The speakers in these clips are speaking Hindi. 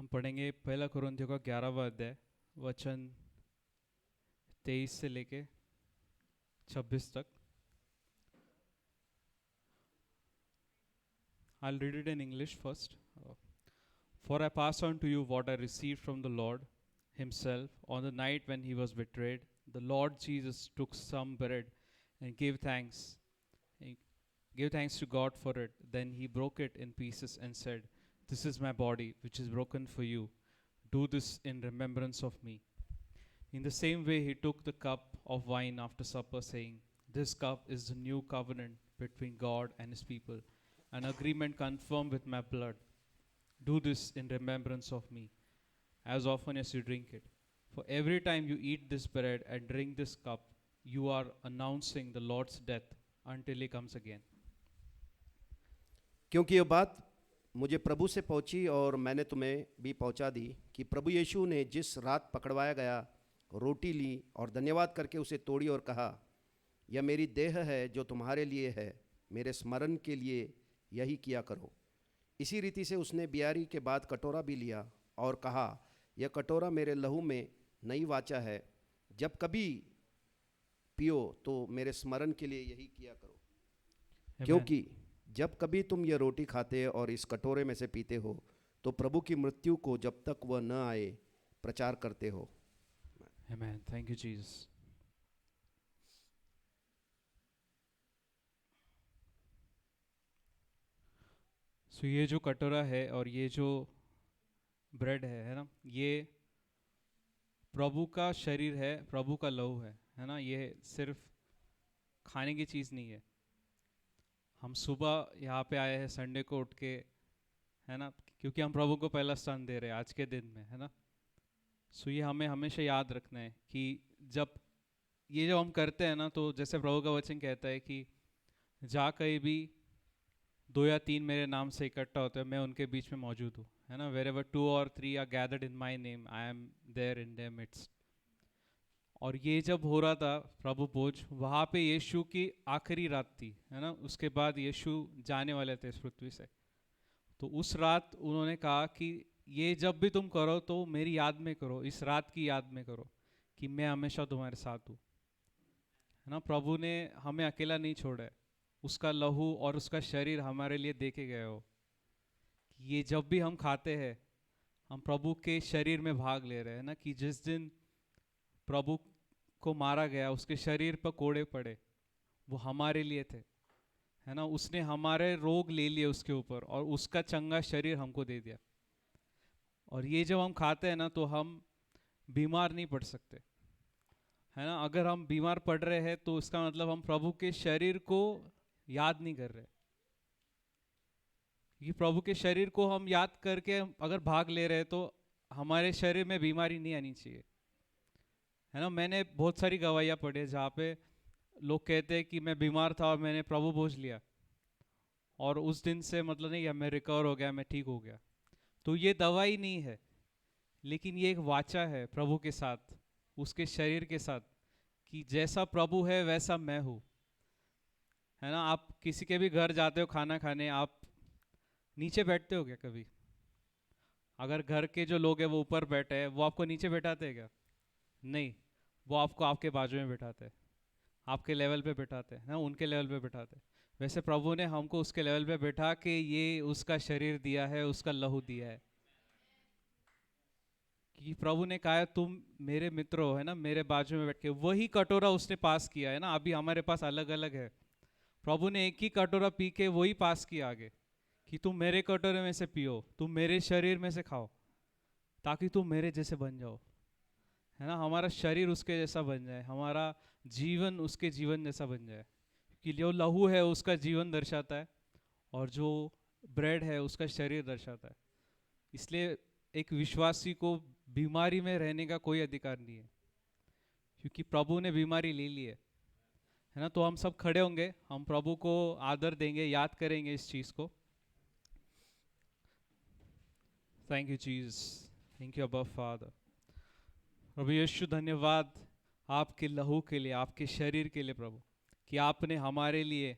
हम पढ़ेंगे पहला कुरिन्थियों का 11वां अध्याय वचन 23 से लेके 26 तक. I'll read it in English first. For I pass on to you what I received from the Lord Himself. On the night when He was betrayed, the Lord Jesus took some bread and gave thanks. He gave thanks to God for it. Then He broke it in pieces and said, "This is my body, which is broken for you. Do this in remembrance of me." In the same way, He took the cup of wine after supper, saying, "This cup is the new covenant between God and His people, an agreement confirmed with my blood. Do this in remembrance of me, as often as you drink it. For every time you eat this bread and drink this cup, you are announcing the Lord's death until He comes again." क्योंकि ये बात मुझे प्रभु से पहुंची और मैंने तुम्हें भी पहुंचा दी कि प्रभु यीशु ने जिस रात पकड़वाया गया रोटी ली और धन्यवाद करके उसे तोड़ी और कहा, यह मेरी देह है जो तुम्हारे लिए है, मेरे स्मरण के लिए यही किया करो। इसी रीति से उसने बियारी के बाद कटोरा भी लिया और कहा, यह कटोरा मेरे लहू में नई वाचा है, जब कभी पियो तो मेरे स्मरण के लिए यही किया करो। Amen. क्योंकि जब कभी तुम यह रोटी खाते और इस कटोरे में से पीते हो तो प्रभु की मृत्यु को जब तक वह न आए प्रचार करते हो। Amen. Thank you, Jesus. So ये जो कटोरा है और ये जो ब्रेड है ना, ये प्रभु का शरीर है, प्रभु का लहू है ना। ये सिर्फ खाने की चीज़ नहीं है। हम सुबह यहाँ पे आए हैं संडे को उठ के, है ना, क्योंकि हम प्रभु को पहला स्थान दे रहे हैं आज के दिन में, है ना। सो ये हमें हमेशा याद रखना है कि जब हम करते हैं ना, तो जैसे प्रभु का वचन कहता है कि जा कहीं भी 2 या 3 मेरे नाम से इकट्ठा होते हैं, मैं उनके बीच में मौजूद हूँ, है ना। Wherever 2 or 3 are gathered in my name, I am there in their midst. और ये जब हो रहा था प्रभु भोज, वहाँ पे यीशु की आखिरी रात थी, है ना। उसके बाद यीशु जाने वाले थे इस पृथ्वी से। तो उस रात उन्होंने कहा कि ये जब भी तुम करो तो मेरी याद में करो, इस रात की याद में करो कि मैं हमेशा तुम्हारे साथ हूँ, है ना। प्रभु ने हमें अकेला नहीं छोड़ा है, उसका लहू और उसका शरीर हमारे लिए देके गए हो। ये जब भी हम खाते हैं, हम प्रभु के शरीर में भाग ले रहे हैं ना, कि जिस दिन प्रभु को मारा गया, उसके शरीर पर कोड़े पड़े, वो हमारे लिए थे, है ना। उसने हमारे रोग ले लिए उसके ऊपर और उसका चंगा शरीर हमको दे दिया। और ये जब हम खाते हैं ना, तो हम बीमार नहीं पड़ सकते, है ना। अगर हम बीमार पड़ रहे हैं तो इसका मतलब हम प्रभु के शरीर को याद नहीं कर रहे। ये प्रभु के शरीर को हम याद करके अगर भाग ले रहे हैं तो हमारे शरीर में बीमारी नहीं आनी चाहिए, है ना। मैंने बहुत सारी गवाहियाँ पढ़ी है जहाँ पे लोग कहते हैं कि मैं बीमार था और मैंने प्रभु भोज लिया और उस दिन से मतलब नहीं है मैं रिकवर हो गया, मैं ठीक हो गया। तो ये दवाई नहीं है, लेकिन ये एक वाचा है प्रभु के साथ, उसके शरीर के साथ, कि जैसा प्रभु है वैसा मैं हूँ, है ना। आप किसी के भी घर जाते हो खाना खाने, आप नीचे बैठते हो क्या कभी? अगर घर के जो लोग हैं वो ऊपर बैठे हैं, वो आपको नीचे बैठाते हैं क्या? नहीं, वो आपको आपके बाजू में बैठाते हैं, आपके लेवल पे बैठाते हैं ना, उनके लेवल पे बैठाते हैं। वैसे प्रभु ने हमको उसके लेवल पे बैठा के ये उसका शरीर दिया है, उसका लहू दिया है, कि प्रभु ने कहा है तुम मेरे मित्र हो, है ना, मेरे बाजू में बैठ के। वही कटोरा उसने पास किया है ना। अभी हमारे पास अलग अलग है, प्रभु ने एक ही कटोरा पी के वही पास किया आगे, कि तुम मेरे कटोरे में से पियो, तुम मेरे शरीर में से खाओ, ताकि तुम मेरे जैसे बन जाओ, है ना। हमारा शरीर उसके जैसा बन जाए, हमारा जीवन उसके जीवन जैसा बन जाए, कि जो लहू है उसका जीवन दर्शाता है और जो ब्रेड है उसका शरीर दर्शाता है। इसलिए एक विश्वासी को बीमारी में रहने का कोई अधिकार नहीं है, क्योंकि प्रभु ने बीमारी ले ली है ना। तो हम सब खड़े होंगे, हम प्रभु को आदर देंगे, याद करेंगे इस चीज़ को। Thank you Jesus, thank you अबा फादर। प्रभु यीशु धन्यवाद आपके लहू के लिए, आपके शरीर के लिए प्रभु, कि आपने हमारे लिए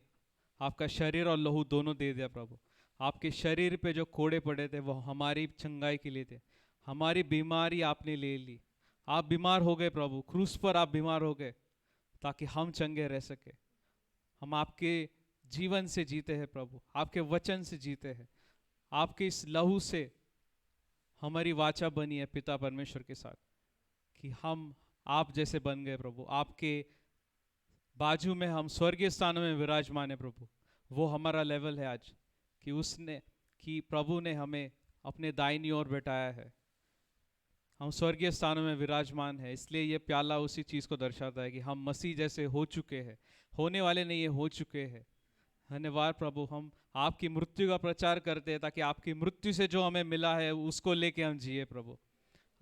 आपका शरीर और लहू दोनों दे दिया प्रभु। आपके शरीर पे जो कोड़े पड़े थे वो हमारी चंगाई के लिए थे, हमारी बीमारी आपने ले ली। आप बीमार हो गए प्रभु, क्रूस पर आप बीमार हो गए ताकि हम चंगे रह सके। हम आपके जीवन से जीते हैं प्रभु, आपके वचन से जीते हैं, आपके इस लहू से हमारी वाचा बनी है पिता परमेश्वर के साथ कि हम आप जैसे बन गए प्रभु। आपके बाजू में हम स्वर्गीय स्थानों में विराजमान है प्रभु। वो हमारा लेवल है आज कि उसने कि प्रभु ने हमें अपने दाहिनी ओर बैठाया है, हम स्वर्गीय स्थानों में विराजमान है। इसलिए ये प्याला उसी चीज़ को दर्शाता है कि हम मसीह जैसे हो चुके हैं, होने वाले नहीं, ये हो चुके हैं। धन्यवाद प्रभु, हम आपकी मृत्यु का प्रचार करते हैं ताकि आपकी मृत्यु से जो हमें मिला है उसको लेके हम जिए प्रभु।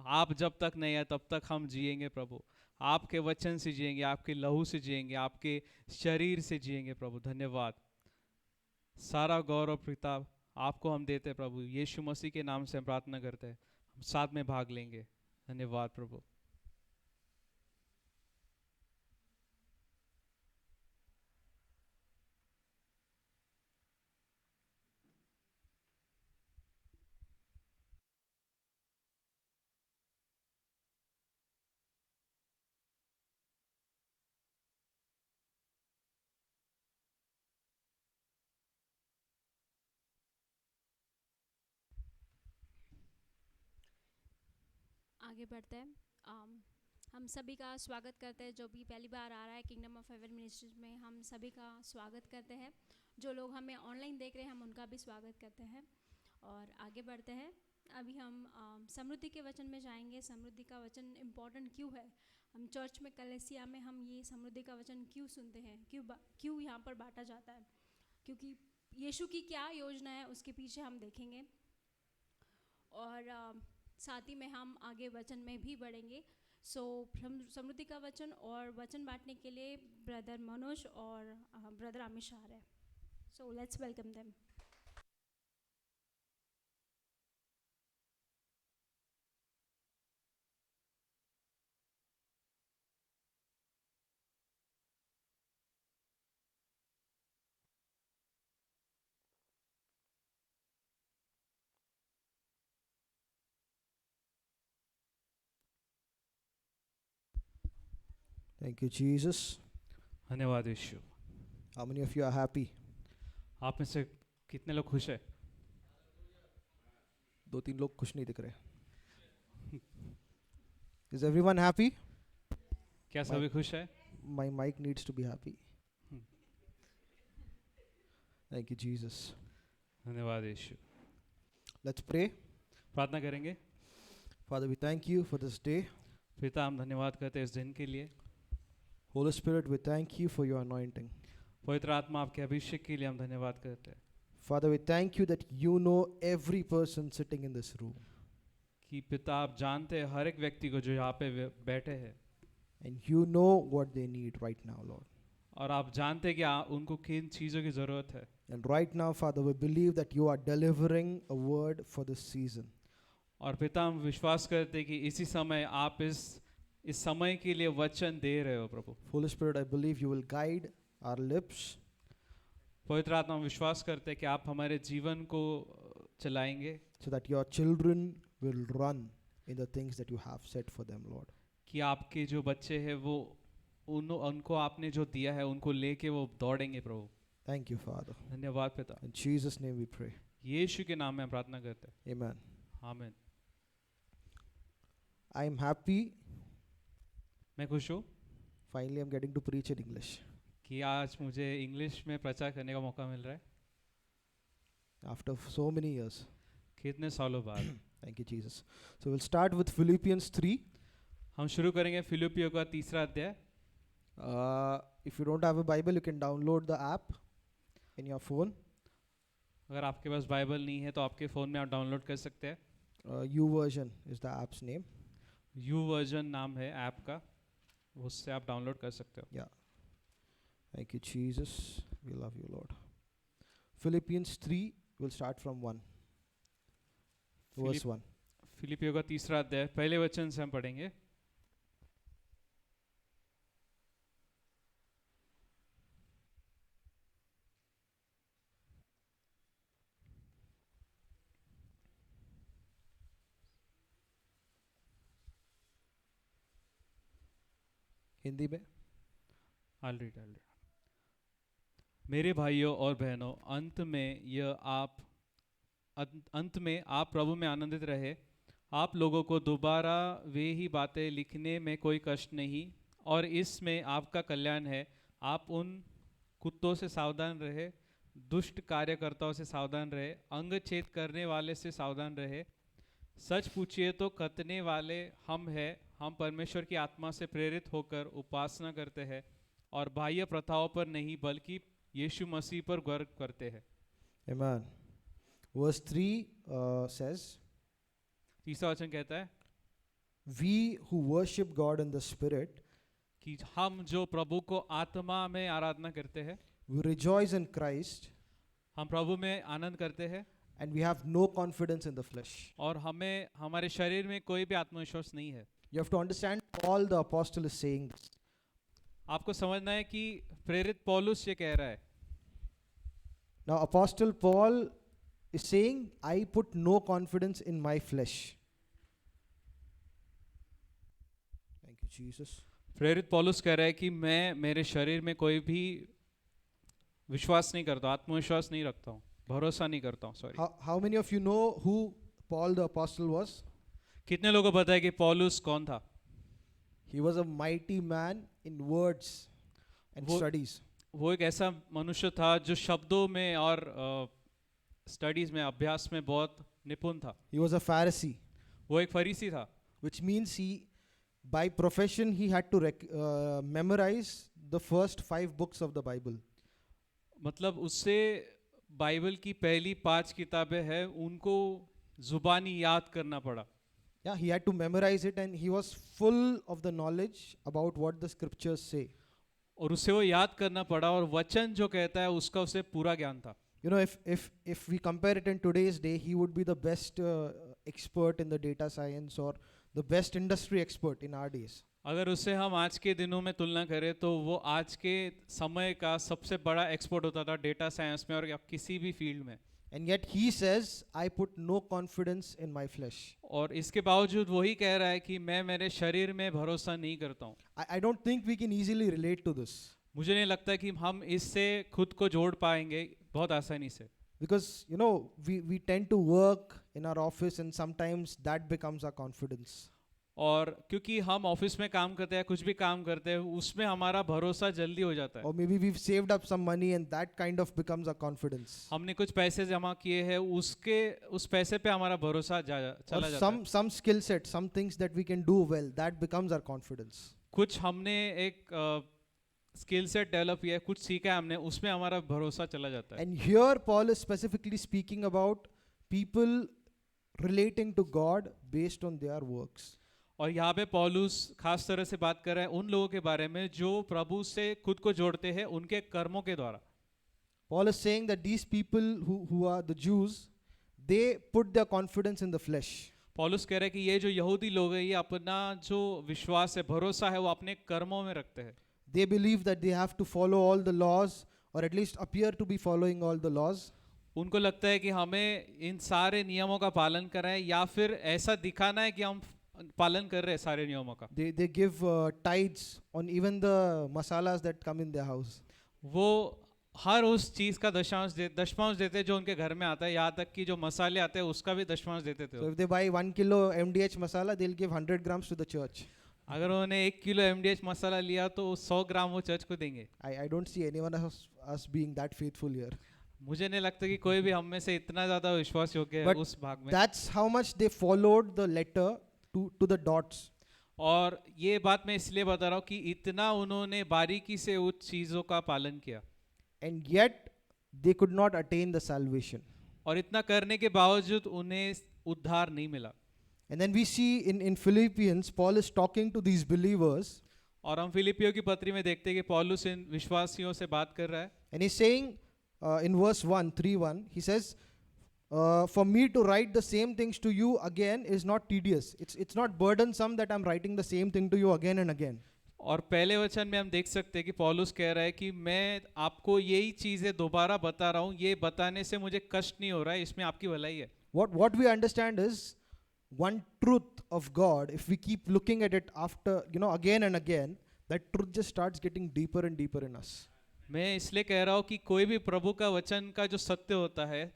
आप जब तक नहीं आए तब तक हम जिएंगे प्रभु, आपके वचन से जिएंगे, आपके लहू से जिएंगे, आपके शरीर से जिएंगे प्रभु। धन्यवाद, सारा गौरव प्रताप आपको हम देते हैं प्रभु। यीशु मसीह के नाम से हम प्रार्थना करते हैं, हम साथ में भाग लेंगे। धन्यवाद प्रभु। आगे बढ़ते हैं। हम सभी का स्वागत करते हैं, जो भी पहली बार आ रहा है किंगडम ऑफ हेवन मिनिस्ट्रीज में, हम सभी का स्वागत करते हैं। जो लोग हमें ऑनलाइन देख रहे हैं हम उनका भी स्वागत करते हैं। और आगे बढ़ते हैं। अभी हम समृद्धि के वचन में जाएंगे। समृद्धि का वचन इम्पॉर्टेंट क्यों है, हम चर्च में कलीसिया में हम ये समृद्धि का वचन क्यों सुनते हैं, क्यों यहाँ पर बांटा जाता है, क्योंकि यीशु की क्या योजना है उसके पीछे हम देखेंगे। और साथ ही में हम आगे वचन में भी बढ़ेंगे। सो समृद्धि का वचन और वचन बांटने के लिए ब्रदर मनोज और ब्रदर अमिश आ रहे हैं। So let's welcome them. Thank you, Jesus. धन्यवाद यीशु। How many of you are happy? आप में से कितने लोग खुश है? 2-3 लोग खुश नहीं दिख रहे। Is everyone happy? क्या सभी खुश है? My mic needs to be happy. Thank you, Jesus. धन्यवाद यीशु। Let's pray. प्रार्थना करेंगे। Father, we thank you for this day. पिता, हम धन्यवाद करते हैं इस दिन के लिए। Holy Spirit, we thank you for your anointing. पवित्र आत्मा, आपके अभिषेक के लिए हम धन्यवाद करते हैं। Father, we thank you that you know every person sitting in this room. कि पिता, आप जानते हैं हर एक व्यक्ति को जो यहाँ पे बैठे हैं, And you know what they need right now, Lord. और आप जानते हैं कि उनको किन चीज़ों की ज़रूरत है। And right now, Father, we believe that you are delivering a word for this season. और पिता, हम विश्वास करते हैं कि इसी समय आप इस समय के लिए वचन दे रहे हो प्रभु। Holy Spirit, I believe you will guide our lips. पवित्र आत्मा, हम विश्वास करते हैं कि आप हमारे जीवन को चलाएंगे, so that your children will run in the things that you have set for them, Lord. कि आपके जो बच्चे हैं वो उनको आपने जो दिया है उनको लेके वो दौड़ेंगे प्रभु। Thank you, Father. धन्यवाद पिता, In Jesus' name we pray. यीशु के नाम में हम प्रार्थना करते हैं। Amen. आमीन। I am happy. मैं खुश हूँ Finally, I'm getting to preach in English. कि आज मुझे इंग्लिश में प्रचार करने का मौका मिल रहा है, After so many years. कितने सालों बाद। Thank you, Jesus. So we'll start with Philippians 3. हम शुरू करेंगे फिलिपियों का 3रा अध्याय। If you don't have a Bible, you can download the app in your phone. अगर आपके पास बाइबल नहीं है तो आपके फ़ोन में आप डाउनलोड कर सकते हैं। YouVersion is the app's name. You version नाम है ऐप का, उससे आप डाउनलोड कर सकते हो। Yeah. Thank you, Jesus. We love you, Lord. Philippians 3, we'll start from 1. Verse 1. फिलिपियों का 3रा अध्याय पहले वचन से हम पढ़ेंगे। हिंदी में. I'll read. मेरे भाइयों और बहनों, अंत में आप प्रभु में आनंदित रहे. आप लोगों को दोबारा वे ही बातें लिखने में कोई कष्ट नहीं, और इसमें आपका कल्याण है. आप उन कुत्तों से सावधान रहे, दुष्ट कार्यकर्ताओं से सावधान रहे, अंग छेद करने वाले से सावधान रहे. सच पूछिए तो कतने वाले हम हैं. हम परमेश्वर की आत्मा से प्रेरित होकर उपासना करते हैं और बाह्य प्रथाओं पर नहीं बल्कि यीशु मसीह पर गर्व करते हैं. Amen. Verse 3 says, तीसरा वचन कहता है we who worship God in the Spirit, कि हम जो प्रभु को आत्मा में आराधना करते हैं, we rejoice in Christ, हम प्रभु में आनंद करते हैं, and we have no confidence in the flesh. और हमें हमारे शरीर में कोई भी आत्मविश्वास नहीं है. You have to understand, Paul the apostle is saying this. आपको समझना है कि प्रेरित पौलुस ये कह रहा है. Now, Apostle Paul is saying, I put no confidence in my flesh. Thank you, Jesus. प्रेरित पौलुस कह रहा है कि मैं मेरे शरीर में कोई भी विश्वास नहीं करता, आत्मविश्वास नहीं रखता हूँ, भरोसा नहीं करता हूँ. Sorry. How many of you know who Paul the apostle was? कितने लोगों को पता है कि पौलुस कौन था? He was a mighty man in words and वो- studies. वो एक ऐसा मनुष्य था जो शब्दों में और स्टडीज में, अभ्यास में बहुत निपुण था. He was a Pharisee, वो एक फरीसी था, which means by profession, he had to memorize the first 5 books of the Bible. मतलब उससे बाइबल की पहली 5 किताबें हैं, उनको जुबानी याद करना पड़ा. Yeah, he had to memorize it, and he was full of the knowledge about what the scriptures say. और उससे वो याद करना पड़ा, और वचन जो कहता है उसका उसे पूरा ज्ञान था. You know, if we compare it in today's day, he would be the best expert in the data science, or the best industry expert in our days. अगर उससे हम आज के दिनों में तुलना करें तो वो आज के समय का सबसे बड़ा एक्सपर्ट होता था डेटा साइंस में और या किसी भी फील्ड में. And yet he says, I put no confidence in my flesh. और इसके बावजूद वही कह रहा है कि मैं मेरे शरीर में भरोसा नहीं करता हूँ. I don't think we can easily relate to this, मुझे नहीं लगता कि हम इससे खुद को जोड़ पाएंगे बहुत आसानी से. because you know, we tend to work in our office, and sometimes that becomes our confidence. और क्योंकि हम ऑफिस में काम करते हैं, कुछ भी काम करते हैं, उसमें हमारा भरोसा जल्दी हो जाता है. Or maybe we've saved up some money, and that kind of becomes our confidence. हमने कुछ पैसे जमा किए हैं, उस पैसे पे हमारा भरोसा Or चला जाता है. some skill set, some things that we can do well, that becomes our confidence. कुछ हमने एक स्किल सेट डेवलप किया है, कुछ सीखा है हमने, उसमें हमारा भरोसा चला जाता है. And here Paul is specifically speaking about people relating to God based on their works. और यहाँ पे पौलुस खास तरह से बात कर रहे हैं उन लोगों के बारे में जो प्रभु से खुद को जोड़ते हैं उनके कर्मों के द्वारा. Paul is saying that these people who are the Jews, they put their confidence in the flesh. पौलुस कह रहे हैं कि ये जो यहूदी लोग हैं, ये अपना जो विश्वास है, भरोसा है, वो अपने कर्मों में रखते हैं. They believe that they have to follow all the laws, or at least appear to be following all the laws. उनको लगता है कि हमें इन सारे नियमों का पालन करना है, या फिर ऐसा दिखाना है कि हम पालन कर रहे हैं सारे नियमों का. They give tithes on even the masalas that come in their house. वो हर उस चीज का दशमांश देते हैं जो उनके घर में आता है, यहाँ तक कि जो मसाले आते हैं उसका भी दशमांश देते थे. So if they buy 1 kilo MDH masala, they'll give 100 grams to the church. अगर उन्होंने 1 किलो MDH मसाला लिया तो 100 ग्राम वो चर्च को देंगे. I don't see anyone of us being that faithful here. मुझे नहीं लगता कि कोई भी हम में से इतना ज्यादा विश्वास योग्य है But उस भाग में. That's how much they followed the letter to the dots. और ये बात मैं इसलिए बता रहा हूँ कि इतना उन्होंने बारीकी से उस चीजों का पालन किया, And yet they could not attain the salvation. और इतना करने के बावजूद उन्हें उद्धार नहीं मिला. And then we see in Philippians, Paul is talking to these believers, और हम फिलिपियों की पत्री में देखते हैं कि पौलुस इन विश्वासियों से बात कर रहा है. and he's saying in verse 3:1, he says, for me to write the same things to you again is not tedious. It's not burdensome that I'm writing the same thing to you again and again. और पहले वचन में हम देख सकते हैं कि पौलुस कह रहा है कि मैं आपको यही चीजें दोबारा बता रहा हूँ, ये बताने से मुझे कष्ट नहीं हो रहा है, इसमें आपकी भलाई है. What we understand is one truth of God, if we keep looking at it after, again and again, that truth just starts getting deeper and deeper in us. मैं इसलिए कह रहा हूँ कि कोई भी प्रभु का वचन का जो सत्य होता है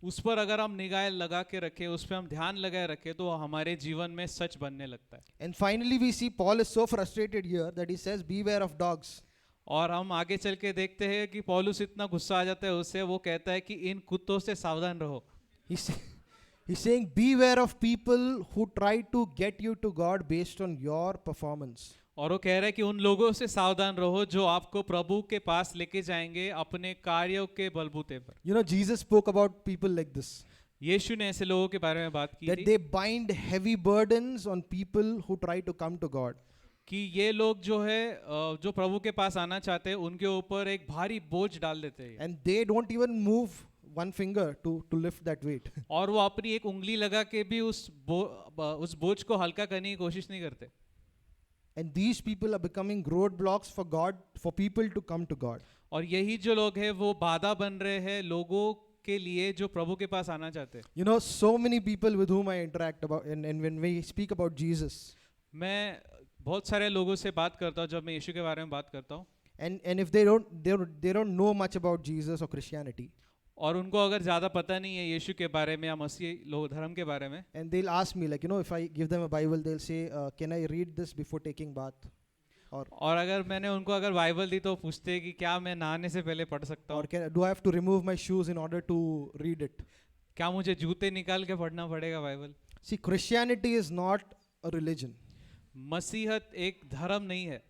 उस पर अगर हम निगाह लगा के रखें, उस पर हम ध्यान लगाए रखें, तो हमारे जीवन में सच बनने लगता है. And finally, we see Paul is so frustrated here that he says, "Beware of dogs." और हम आगे चल के देखते हैं कि पौलुस इतना गुस्सा आ जाता है उससे, वो कहता है कि इन कुत्तों से सावधान रहो. He's saying, "Beware of people who try to get you to God based on your performance." और वो कह रहा है कि उन लोगों से सावधान रहो जो आपको प्रभु के पास लेके जाएंगे अपने कार्यों के बलबूते पर. You know, Jesus spoke about people like this, यीशु ने ऐसे लोगों के बारे में बात की that थी they bind heavy burdens on people who try to come to God. कि ये लोग जो है जो प्रभु के पास आना चाहते हैं उनके ऊपर एक भारी बोझ डाल देते हैं And they don't even move one finger to lift that weight. और वो अपनी एक उंगली लगा के भी उस बोझ को हल्का करने की कोशिश नहीं करते. And these people are becoming roadblocks for God, for people to come to God. और यही जो लोग हैं वो बाधा बन रहे हैं लोगों के लिए जो प्रभु के पास आना चाहते हैं. You know, so many people with whom I interact about, and when we speak about Jesus, मैं बहुत सारे लोगों से बात करता हूँ जब मैं यीशु के बारे में बात करता हूँ, and if they don't know much about Jesus or Christianity, और उनको अगर ज़्यादा पता नहीं है यीशु के बारे में या मसीह लोग धर्म के बारे में, and they'll ask me, like, you know, if I give them a Bible, they'll say, "Can I read this before taking bath?" और अगर मैंने उनको अगर बाइबल दी तो पूछते हैं कि क्या मैं नहाने से पहले पढ़ सकता Or हूँ, do I have to remove my shoes in order to read it? क्या मुझे जूते निकाल के पढ़ना पड़ेगा Bible. See, Christianity is not a religion. मसीहत एक धर्म नहीं है.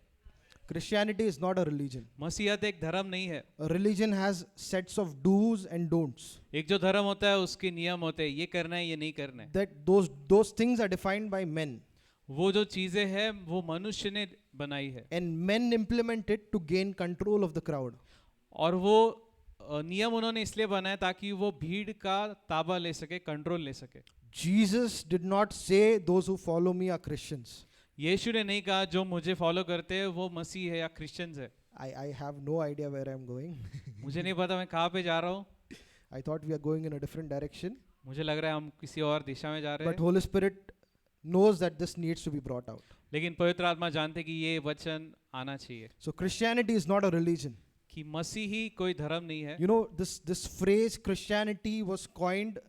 Christianity is not a religion. मसीहत एक धर्म नहीं है. A religion has sets of do's and don'ts. एक जो धर्म होता है उसके नियम होते हैं, ये करना है ये नहीं करना है. That those things are defined by men, वो जो चीजें हैं वो मनुष्य ने बनाई है and men implement it to gain control of the crowd. और वो नियम उन्होंने इसलिए बनाए ताकि वो भीड़ का ताबा ले सके, कंट्रोल ले सके. Jesus did not say those who follow me are Christians. यीशु ने नहीं कहा जो मुझे फॉलो करते हैं वो मसीह है या क्रिश्चियंस है. I have no idea where I'm going. मुझे नहीं पता मैं कहाँ पे जा रहा हूँ. I thought we are going in a different direction, मुझे लग रहा है हम किसी और दिशा में जा रहे but हैं. Holy Spirit knows that this needs to be brought out. लेकिन पवित्र आत्मा जानते कि ये वचन आना चाहिए So Christianity is not a religion. कि मसीह ही कोई धर्म नहीं है. You know, this phrase Christianity was coined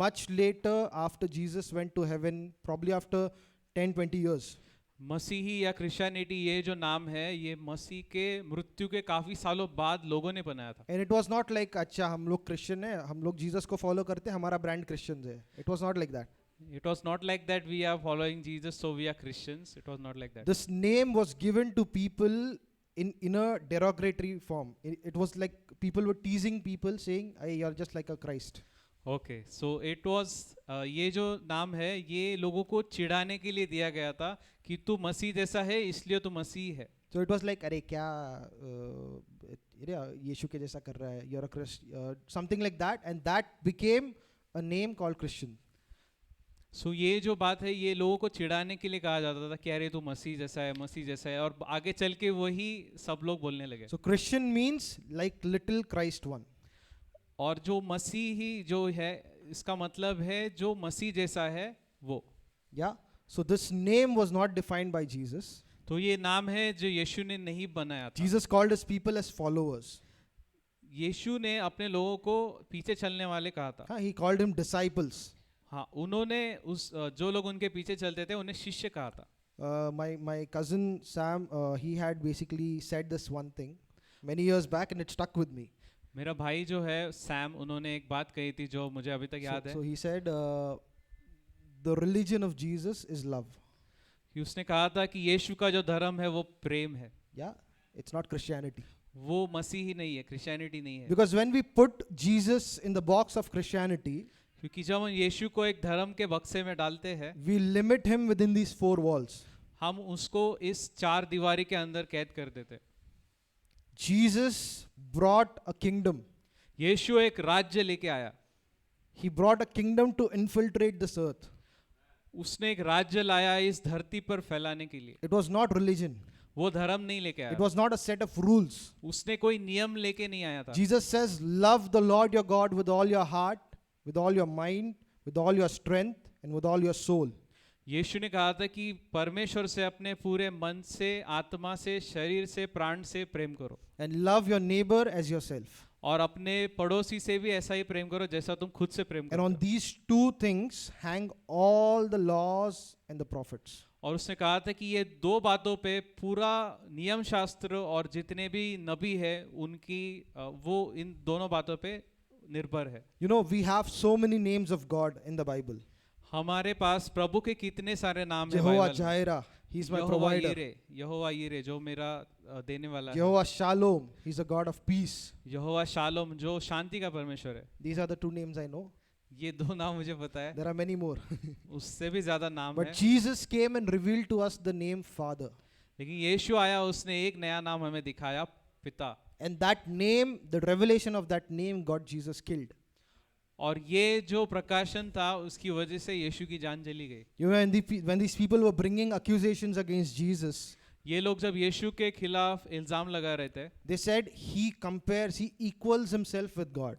much later after Jesus went to heaven, probably after 10-20 years. मसीही या क्रिश्चियनिटी ये जो नाम है ये मसीह के मृत्यु के काफी सालों बाद लोगों ने बनाया था. And it was not like, अच्छा हम लोग क्रिश्चियन हैं, हम लोग जीसस को फॉलो करते हैं, हमारा ब्रांड क्रिश्चियंस है. It was not like that. It was not like that we are following Jesus so we are Christians. It was not like that. This name was given to people in a derogatory form. It was like people were teasing people, saying, "Hey, you're just like a Christ." Okay, so it was ये जो नाम है ये लोगों को चिढ़ाने के लिए दिया गया था कि तू मसीह जैसा है इसलिए तू मसीह है. So it was like, अरे क्या यीशु के जैसा कर रहा है, you're a Christian, something like that, and that became a name called Christian. So ये जो बात है ये लोगों को चिढ़ाने के लिए कहा जाता था कि अरे तू मसीह जैसा है, मसीह जैसा है, और आगे चल के वही सब लोग बोलने लगे. So Christian means like little Christ one. और जो मसीही जो है इसका मतलब है जो मसीह जैसा है वो. Yeah. So this name was not defined by Jesus. तो ये नाम है जो यीशु ने नहीं बनाया था. Jesus called his people as followers. यीशु ने अपने लोगों को पीछे चलने वाले कहा था. He called him disciples. हाँ, उन्होंने उस जो लोग उनके पीछे चलते थे उन्हें शिष्य कहा था. My cousin Sam, he had basically said this one thing many years back, and it stuck with me. मेरा भाई जो है सैम, उन्होंने एक बात कही थी जो मुझे अभी तक याद है. So he said, the religion of Jesus is love. कि उसने कहा था कि यीशु का जो धर्म है वो प्रेम है. Yeah, it's not Christianity. वो मसीही नहीं है, क्रिश्चियनिटी नहीं है. Because when we put Jesus in the box of Christianity, क्योंकि जब हम यीशु को एक धर्म के बक्से में डालते हैं we limit him within these four walls. हम उसको इस चार दीवारी के अंदर कैद कर देते. Jesus brought a kingdom. यीशु एक राज्य लेके आया. He brought a kingdom to infiltrate this earth. उसने एक राज्य लाया इस धरती पर फैलाने के लिए. It was not religion. वो धर्म नहीं लेके It आया. was not a set of rules. उसने कोई नियम लेके नहीं आया था. Jesus says, love the Lord your God with all your heart, with all your mind, with all your strength, and with all your soul. यीशु ने कहा था कि परमेश्वर से अपने पूरे मन से, आत्मा से, शरीर से, प्राण से प्रेम करो and love your neighbor as yourself. और अपने पड़ोसी से भी ऐसा ही प्रेम करो जैसा तुम खुद से प्रेम And करो। on these two things hang all the laws and the prophets. और उसने कहा था कि ये दो बातों पे पूरा नियम शास्त्र और जितने भी नबी है उनकी वो इन दोनों बातों पे निर्भर है। You know, we have so many names of God in the Bible. हमारे पास प्रभु के कितने सारे नाम है Jehovah बाइबल में। Jireh, He's my Jehovah provider. यीरे, यहोवा यीरे जो मेरा देने वाला है। Jehovah Shalom, He's a God of peace. Jehovah shalom जो शांति का परमेश्वर है। These are the two names I know. ये दो नाम मुझे पता है, There are many more. उससे भी ज्यादा नाम But है। Jesus came and revealed to us the name Father. लेकिन यीशु आया, उसने एक नया नाम हमें दिखाया, पिता। And that name, the revelation of that name, got Jesus killed. और ये जो प्रकाशन था उसकी वजह से यीशु की जान चली गई। You know, when these people were bringing accusations against Jesus, ये लोग जब यीशु के खिलाफ इल्जाम लगा रहे थे, they said he equals himself with God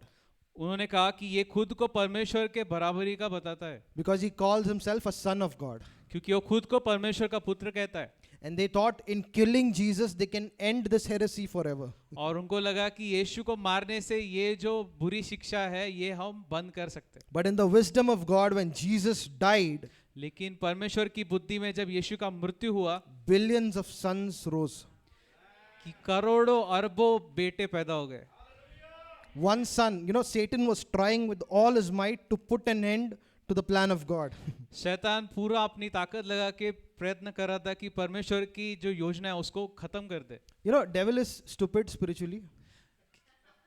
उन्होंने कहा कि ये खुद को परमेश्वर के बराबरी का बताता है, because he calls himself a son of God. क्योंकि वो खुद को परमेश्वर का पुत्र कहता है। And they thought in killing Jesus they can end this heresy forever. और उनको लगा कि यीशु को मारने से ये जो बुरी शिक्षा है ये हम बंद कर सकते हैं। But in the wisdom of God, when Jesus died, लेकिन परमेश्वर की बुद्धि में जब यीशु का मृत्यु हुआ, billions of sons rose. कि करोड़ों अरबों बेटे पैदा हो गए। One son, you know, Satan was trying with all his might to put an end to the plan of God. शैतान पूरा अपनी ताकत लगा के प्रयत्न कर रहा था कि परमेश्वर की जो योजना है उसको खत्म कर दे। You know, devil is stupid spiritually.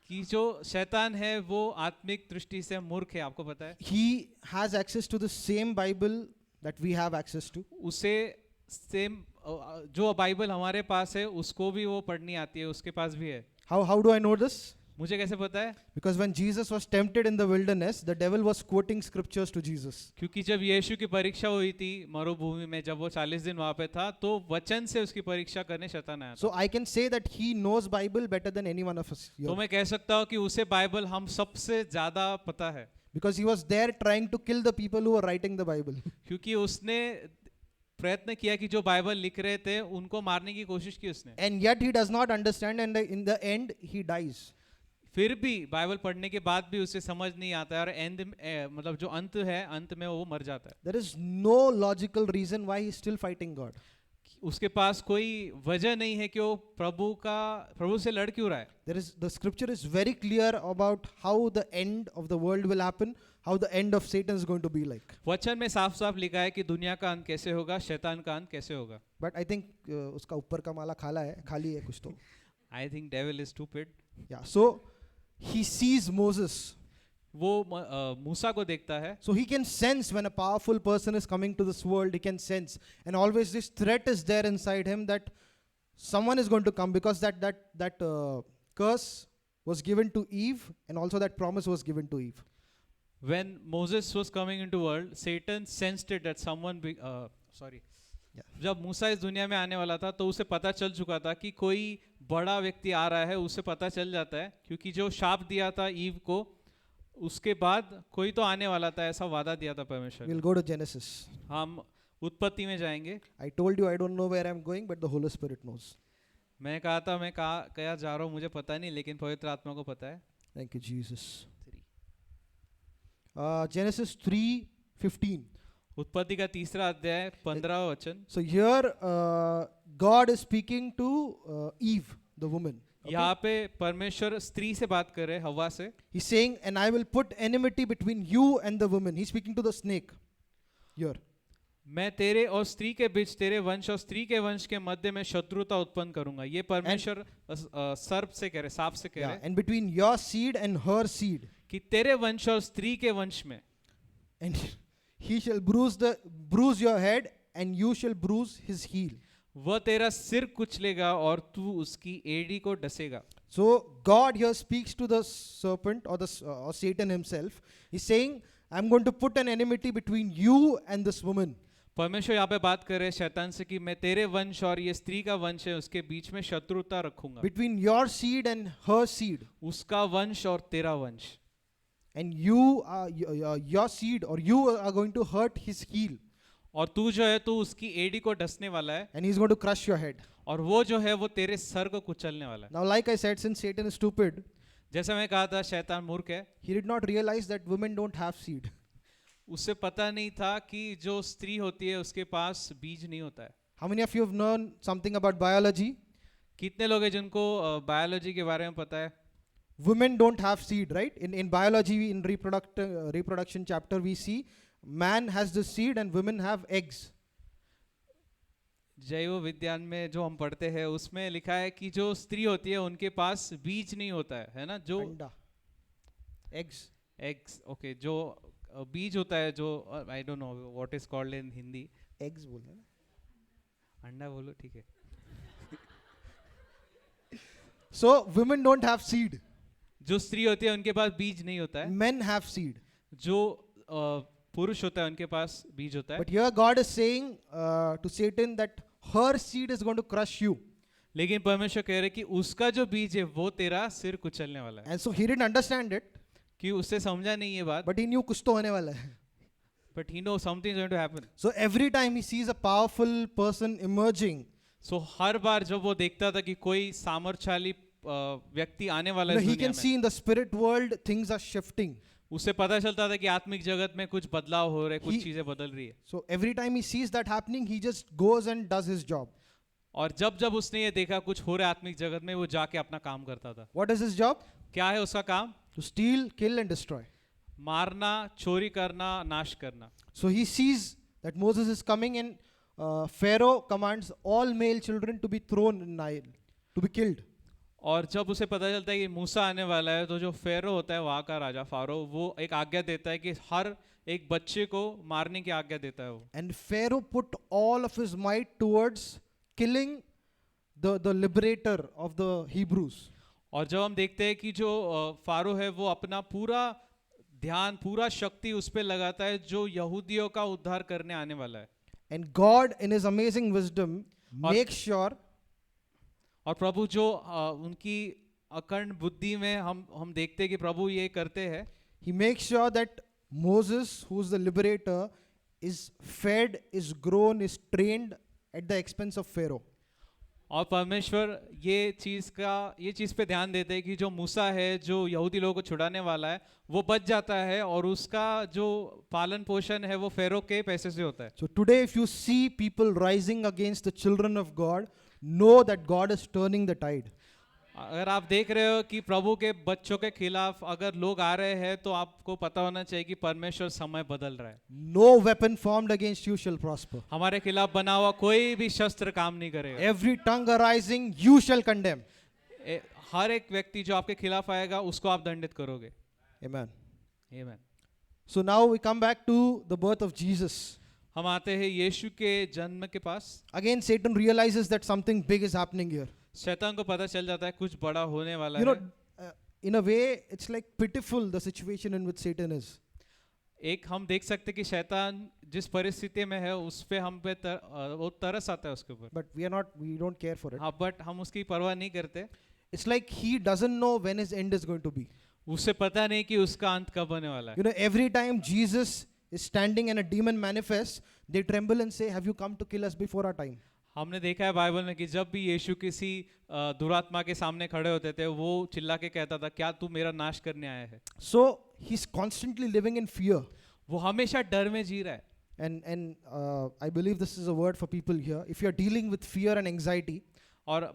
कि जो शैतान है वो आत्मिक दृष्टि से मूर्ख है, आपको पता है। He has access to the same Bible that we have access to. उसे सेम जो बाइबल हमारे पास है उसको भी वो पढ़नी आती है, उसके पास भी है। How do I know this? मुझे कैसे पता है? Because when Jesus was tempted in the wilderness, the devil was quoting scriptures to Jesus. क्योंकि जब यीशु की परीक्षा हुई थी मरुभूमि में, जब वो 40 दिन वहां पे था, तो वचन से उसकी परीक्षा करने शैतान आया था। So I can say that he knows Bible better than any one of us here. तो मैं कह सकता हूँ कि उसे बाइबल हम सबसे ज्यादा पता है, Because he was there trying to kill the people who were writing the Bible. क्योंकि उसने प्रयत्न किया कि जो बाइबल लिख रहे थे उनको मारने की कोशिश की उसने। And yet he does not understand, and in the end he dies. फिर भी बाइबल पढ़ने के बाद भी उसे समझ नहीं आता है और एंड मतलब जो अंत है, अंत में वो मर जाता है। There is no logical reason why he is still fighting God. उसके पास कोई वजह नहीं है कि वो प्रभु से लड़ क्यों रहा है। The scripture is very clear about how the end of the world will happen, how the end of Satan is going to be like. वचन में साफ साफ लिखा है कि दुनिया का अंत कैसे होगा, शैतान का अंत कैसे होगा। But I think उसका ऊपर का माला खाली है कुछ तो. I think devil is stupid. Yeah, so he sees Moses. वो मूसा को देखता है, So he can sense when a powerful person is coming to this world, he can sense. And always this threat is there inside him that someone is going to come, because that curse was given to Eve, and also that promise was given to Eve. when Moses was coming into world, Satan sensed it that someone Yeah. जब मूसा इस दुनिया में आने वाला था तो उसे पता चल चुका था कि कोई बड़ा व्यक्ति आ रहा है, उसे पता चल जाता है, क्योंकि जो शाप दिया था ईव को, उसके बाद कोई तो आने वाला था, ऐसा वादा दिया था परमेश्वर ने। We'll go to Genesis. हम उत्पत्ति में जाएंगे। I told you I don't know where I'm going, but the Holy Spirit knows. मैं कहा था मैं कहाँ जा रहा हूँ मुझे पता नहीं, लेकिन पवित्र आत्मा को पता है। Thank you, Jesus. Genesis 3:15. उत्पत्ति का 3रा अध्याय 15वां वचन। So here God is speaking to Eve, the woman. Okay? यहाँ पे परमेश्वर स्त्री से बात कर रहे, हवा से। He's saying, and I will put enmity between you and the woman. He's speaking to the snake here. मैं तेरे और स्त्री के बीच, तेरे वंश और स्त्री के वंश के मध्य में शत्रुता उत्पन्न करूंगा। ये परमेश्वर सर्प से कह रहे, सांप से कह Yeah, रहे, and between your seed and her seed. कि तेरे वंश और स्त्री के वंश में, And he shall bruise your head, and you shall bruise his heel. वह तेरा सिर कुचलेगा और तू उसकी एड़ी को डसेगा। So God here speaks to the serpent or Satan himself. He's saying, I'm going to put an enmity between you and this woman. परमेश्वर यहाँ पे बात कर रहे शैतान से कि मैं तेरे वंश और ये स्त्री का वंश है उसके बीच में शत्रुता रखूंगा। Between your seed and her seed. उसका वंश और तेरा वंश। And you are your seed, or you are going to hurt his heel. और तू जो है तू उसकी एड़ी को डसने वाला है, and he's going to crush your head. और वो जो है वो तेरे सर को कुचलने वाला है. Now, like I said, since Satan is stupid, जैसा मैं कहा था शैतान मूर्ख है, he did not realize that women don't have seed. उसे पता नहीं था कि जो स्त्री होती है उसके पास बीज नहीं होता है. How many of you have known something about biology? कितने लोग हैं जिनको बायोलॉजी के बारे में पता है? Women don't have seed, right? In biology, in reproduction chapter, we see man has the seed and women have eggs. जैव विज्ञान में जो हम पढ़ते हैं उसमें लिखा है कि जो स्त्री होती है उनके पास बीज नहीं होता है ना, जो Anda. Eggs. एग्स, ओके, जो बीज होता है, जो I don't know what is called in Hindi. Eggs बोलते हैं ना. अंडा बोलो, ठीक है. So women don't have seed. जो स्त्री होती है उनके पास बीज नहीं होता है. Men have seed. जो पुरुष होता है उनके पास बीज होता है. But here God is saying to Satan that her seed is going to crush you. लेकिन परमेश्वर कह रहे कि उसका जो बीज है वो तेरा सिर कुचलने वाला है. And so he didn't understand it, कि उससे समझा नहीं ये बात, but he knew कुछ तो होने वाला है. but he knows something is going to happen. So every time he sees a powerful person emerging, So हर बार जब वो देखता था कि कोई सामर्थ्यशाली व्यक्ति आने वाला है he दुनिया can में, see in the spirit world things are shifting. उससे पता चलता था कि आत्मिक जगत में कुछ बदलाव हो रहे, कुछ He- चीजें बदल रही है. So every time he sees that happening, he just goes and does his job. और जब जब उसने ये देखा कुछ हो रहा है आत्मिक जगत में, वो जाके अपना काम करता था. What is his job? क्या है उसका काम? To steal, kill, and destroy. मारना, चोरी करना, नाश करना. So he sees that Moses is coming, and Pharaoh commands all male children to be thrown in Nile, to be killed. और जब उसे पता चलता है कि मूसा आने वाला है, तो जो फेरो होता है वहाँ का राजा फारो, वो एक आज्ञा देता है कि हर एक बच्चे को मारने की आज्ञा देता है वो. And Pharaoh put all of his might towards killing the liberator of the Hebrews. और जब हम देखते हैं कि जो फारो है वो अपना पूरा ध्यान, पूरा शक्ति उस पर लगाता है जो यहूदियों का उद्धार करने आने वाला है. And God, in his amazing wisdom, और- makes sure और प्रभु जो उनकी अखंड बुद्धि में हम देखते हैं कि प्रभु ये करते हैं, he makes sure that Moses, who's the liberator, is fed, is grown, is trained at the expense of Pharaoh. और परमेश्वर ये चीज़ पे ध्यान देते हैं कि जो मूसा है, जो यहूदी लोगों को छुड़ाने वाला है, वो बच जाता है और उसका जो पालन पोषण है वो फेरो के पैसे से होता है. So today, if you see people rising against the children of God, know that God is turning the tide. अगर आप देख रहे हो कि प्रभु के बच्चों के खिलाफ अगर लोग आ रहे हैं, तो आपको पता होना चाहिए कि परमेश्वर समय बदल रहा है. No weapon formed against you shall prosper. हमारे खिलाफ बना हुआ कोई भी शस्त्र काम नहीं करेगा. Every tongue arising, you shall condemn. हर एक व्यक्ति जो आपके खिलाफ आएगा उसको आप दंडित करोगे. Amen. Amen. So now we come back to the birth of Jesus. हम आते हैं यीशु के जन्म के पास. Again, Satan realizes that something big is happening here. शैतान को पता चल जाता है कुछ बड़ा होने वाला You know, है. in a way, it's like pitiful the situation in which Satan is. एक हम देख सकते हैं कि शैतान जिस परिस्थिति में है उस पे हम पे वो तरस आता है उसके ऊपर. But we don't care for it. हाँ, बट हम उसकी परवाह नहीं करते. It's like he doesn't know when his end is going to be. उसे पता नहीं कि उसका अंत कब होने वाला है. You know, every time Jesus is standing and a demon manifests, they tremble and say, have you come to kill us before our time? हमने देखा है बाइबल में कि जब भी यीशु किसी दुरात्मा के सामने खड़े होते थे, वो चिल्ला के कहता था, क्या तू मेरा नाश करने आया है. So he's constantly living in fear. वो हमेशा डर में जी रहा है. And I believe this is a word for people here. If you're dealing with fear and anxiety, और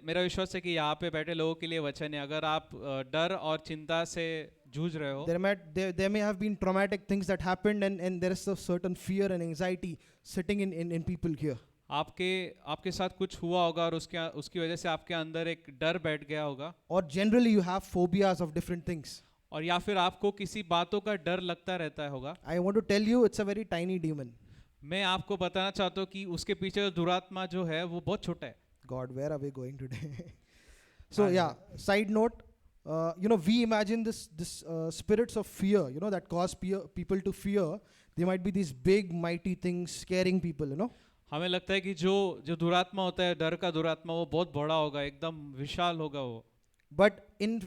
मेरा विश्वास है कि यहाँ पे बैठे लोगों के लिए वचन है, अगर आप डर और चिंता से जूझ रहे हो, there may have been traumatic things that happened, and there is a certain fear and anxiety sitting in people here. आपके साथ कुछ हुआ होगा और उसकी वजह से आपके अंदर एक डर बैठ गया होगा. Or generally you have phobias of different things. और या फिर आपको किसी बातों का डर लगता रहता होगा. I want to tell you, it's a very tiny demon. मैं आपको बताना चाहता हूँ कि उसके पीछे दुरात्मा जो है वो बहुत छोटा है. God, where are we going today? So yeah, side note, you know, we imagine this spirits of fear, you know, that cause people to fear. They might be these big mighty things scaring people, you know. हमें लगता है कि जो दुरात्मा होता है, डर का दुरात्मा, वो बहुत बड़ा होगा, एकदम विशाल होगा वो. But in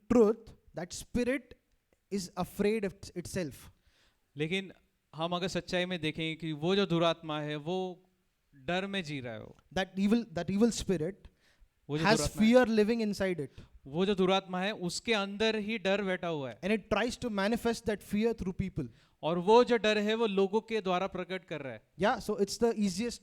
truth, that spirit is afraid of itself. लेकिन हम अगर सच्चाई में देखेंगे कि वो जो दुरात्मा है वो डर में जी रहा है, that evil spirit वो जो has दुरात्मा है, fear living inside it. वो जो दुरात्मा है उसके अंदर ही डर बैठा हुआ है, And it tries to manifest that fear through people. और वो जो डर है वो लोगों के द्वारा प्रकट कर रहा है. Yeah, so it's the easiest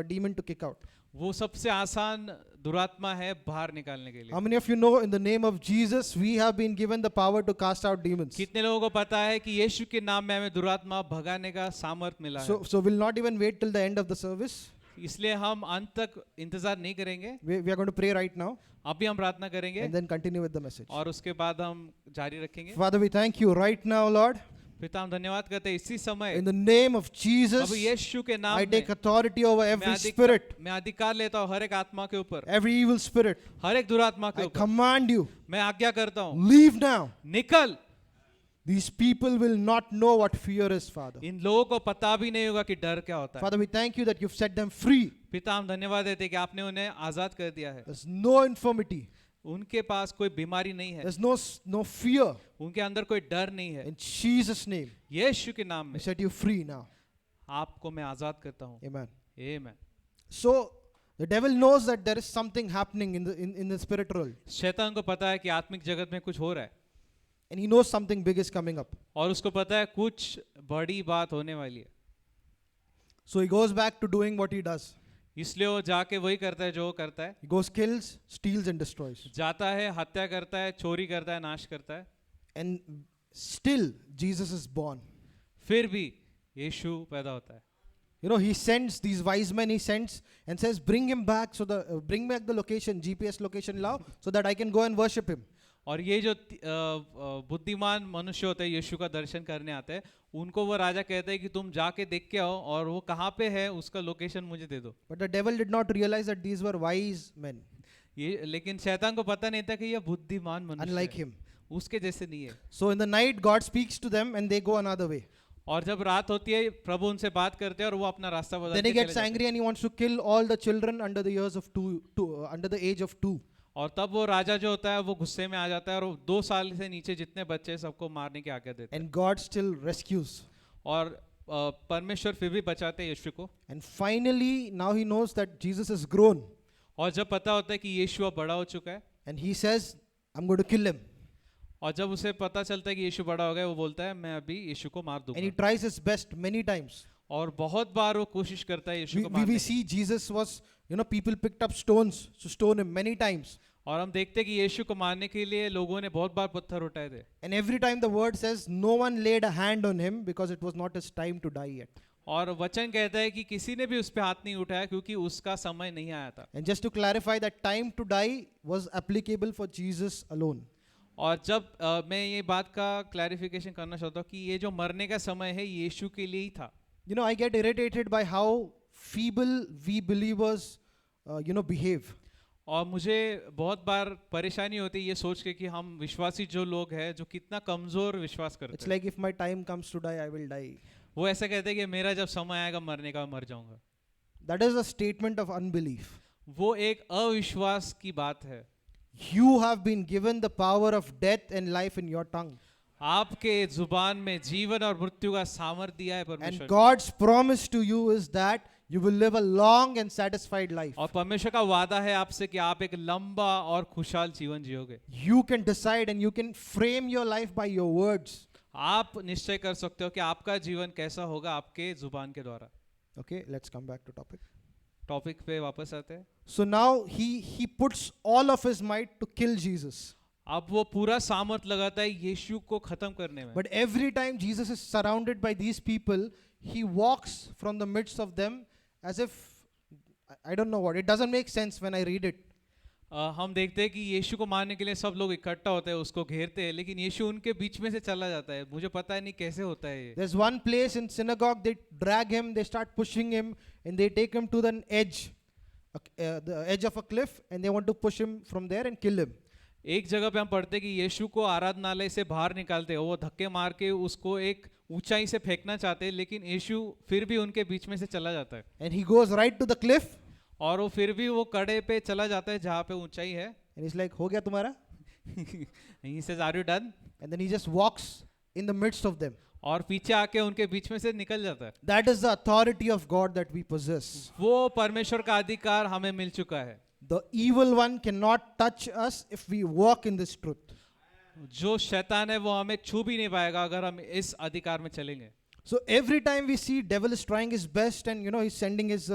demon to kick out. वो सबसे आसान दुरात्मा है बाहर निकालने के लिए. How many of you know in the name of Jesus we have been given the power to cast out demons? कितने लोगों को पता है कि यीशु के नाम में हमें दुरात्मा भगाने का सामर्थ मिला है. So we'll not even wait till the end of the service. इसलिए हम अंत तक इंतजार नहीं करेंगे, We are going to pray right now अभी हम प्रार्थना करेंगे and then continue with the message. और उसके बाद हम जारी रखेंगे. Father, we thank you right now, Lord. पिता हम धन्यवाद करते हैं इसी समय In the name of Jesus, प्रभु यीशु के नाम I take में authority over मैं every spirit, मैं अधिकार लेता हूँ हर एक आत्मा के ऊपर, every evil spirit. हर एक दुरात्मा के I ऊपर command you, मैं आज्ञा करता हूँ, leave now. निकल. These people will not know what fear is, Father. इन लोगों को पता भी नहीं होगा कि डर क्या होता है. Father, we thank you that you've set them free. पिता हम धन्यवाद देते हैं कि आपने उन्हें आजाद कर दिया है. There's no infirmity. उनके पास कोई बीमारी नहीं है, There's no fear. उनके अंदर कोई डर नहीं है. In Jesus' name, यीशु के नाम we में set you free now. आपको मैं आजाद करता हूँ. Amen. आमीन. So the devil knows that there is something happening in the spirit world, शैतान को पता है कि आत्मिक जगत में कुछ हो रहा है, and he knows something big is coming up. और उसको पता है कुछ बड़ी बात होने वाली है. So he goes back to doing what he does. इसलिए वो जाके वही करता है जो वो करता है. He goes, kills, steals, and destroys. जाता है, हत्या करता है, चोरी करता है, नाश करता है. And still, Jesus is born. फिर भी यीशु पैदा होता है. You know, he sends these wise men, he sends and says, bring him back, bring back the location, GPS location now, so that I can go and worship him. और ये जो बुद्धिमान मनुष्य होते हैं यीशु का दर्शन करने आते हैं, उनको वो राजा कहते हैं कि तुम जाके देख के आओ और वो कहाँ पे है उसका लोकेशन मुझे दे दो. But the devil did not realize that these were wise men, ये लेकिन शैतान को पता नहीं था कि ये बुद्धिमान मनुष्य unlike है, him. उसके जैसे नहीं है. So in the night, God speaks to them and they go another way. और जब रात होती है प्रभु उनसे बात करते हैं और वो अपना रास्ता बदल Then he के चले gets जाते हैं. angry and he wants to kill all the children under the years of under the age of 2. और तब वो राजा जो होता है वो गुस्से में आ जाता है और 2 साल से नीचे जितने बच्चे हैं सबको मारने की आज्ञा देता है. And God still rescues. और परमेश्वर फिर भी बचाते हैं यीशु को. And finally, now he knows that Jesus is grown. और जब पता होता है कि यीशु अब बड़ा हो चुका है, And he says, I'm going to kill him. और जब उसे पता चलता है कि यीशु बड़ा हो गया, वो बोलता है मैं अभी यीशु को मार And he दूंगा. tries his best many times. और बहुत बार वो कोशिश करता है यीशु को We मारने की. see Jesus was, people picked up stones to stone him many times. और हम देखते हैं कि यीशु को मारने के लिए लोगों ने बहुत बार पत्थर उठाए थे. And every time the word says, no one laid a hand on him because it was not his time to die yet. और वचन कहता है कि किसी ने भी उस पे हाथ नहीं उठाया क्योंकि उसका समय नहीं आया था. And just to clarify, that time to die was applicable for Jesus alone. और जब मैं ये बात का क्लैरिफिकेशन करना चाहता हूँ कि ये जो मरने का समय है यीशु के लिए ही था. I get irritated by how feeble we believers, behave. और मुझे बहुत बार परेशानी होती है ये सोच के कि हम विश्वासी जो लोग हैं जो कितना कमजोर विश्वास करते It's हैं. like if my time comes to die, I will die. वो ऐसा कहते हैं कि मेरा जब समय आएगा मरने का, मर जाऊंगा. That is a statement of unbelief. वो एक अविश्वास की बात है. You have been given the power of death and life in your tongue. आपके जुबान में जीवन और मृत्यु का सामर्थ्य दिया है And परमेश्वर ने. God's promise to you is that you will live a long and satisfied life. और परमेश्वर का वादा है आपसे कि आप एक लंबा और खुशहाल जीवन जियोगे. You can decide and you can frame your life by your words. आप निश्चय कर सकते हो कि आपका जीवन कैसा होगा आपके जुबान के द्वारा. Okay, let's come back to topic. Topic पे वापस आते हैं. So now he puts all of his might to kill Jesus. अब वो पूरा सामर्थ लगाता है यीशु को खत्म करने में. But every time Jesus is surrounded by these people, he walks from the midst of them as if, I don't know what, it doesn't make sense when I read it. हम देखते हैं कि यीशु को मारने के लिए सब लोग इकट्ठा होते हैं, उसको घेरते हैं, लेकिन यीशु उनके बीच में से चला जाता है. मुझे पता है नहीं कैसे होता है ये. There's one place in synagogue, they drag him, they start pushing him, and they take him to the edge of a cliff, and they want to push him from there and kill him. एक जगह पे हम पढ़ते हैं कि यीशु को आराधनालय से बाहर निकालते हैं, वो धक्के मार के उसको एक ऊंचाई से फेंकना चाहते हैं, लेकिन यीशु फिर भी उनके बीच में से चला जाता है. And he goes right to the cliff, और वो फिर भी वो कड़े पे चला जाता है जहाँ पे ऊंचाई है. and he's like, हो गया तुम्हारा? He says, "Are you done?" And then he just walks in the midst of them. और पीछे आके उनके बीच में से निकल जाता है। That is the authority of God that we possess. वो परमेश्वर का अधिकार हमें मिल चुका है। The evil one cannot touch us if we walk in this truth. जो शैतान है वो हमें छू भी नहीं पाएगा अगर हम इस अधिकार में चलेंगे। So every time we see devil is trying his best and he's sending his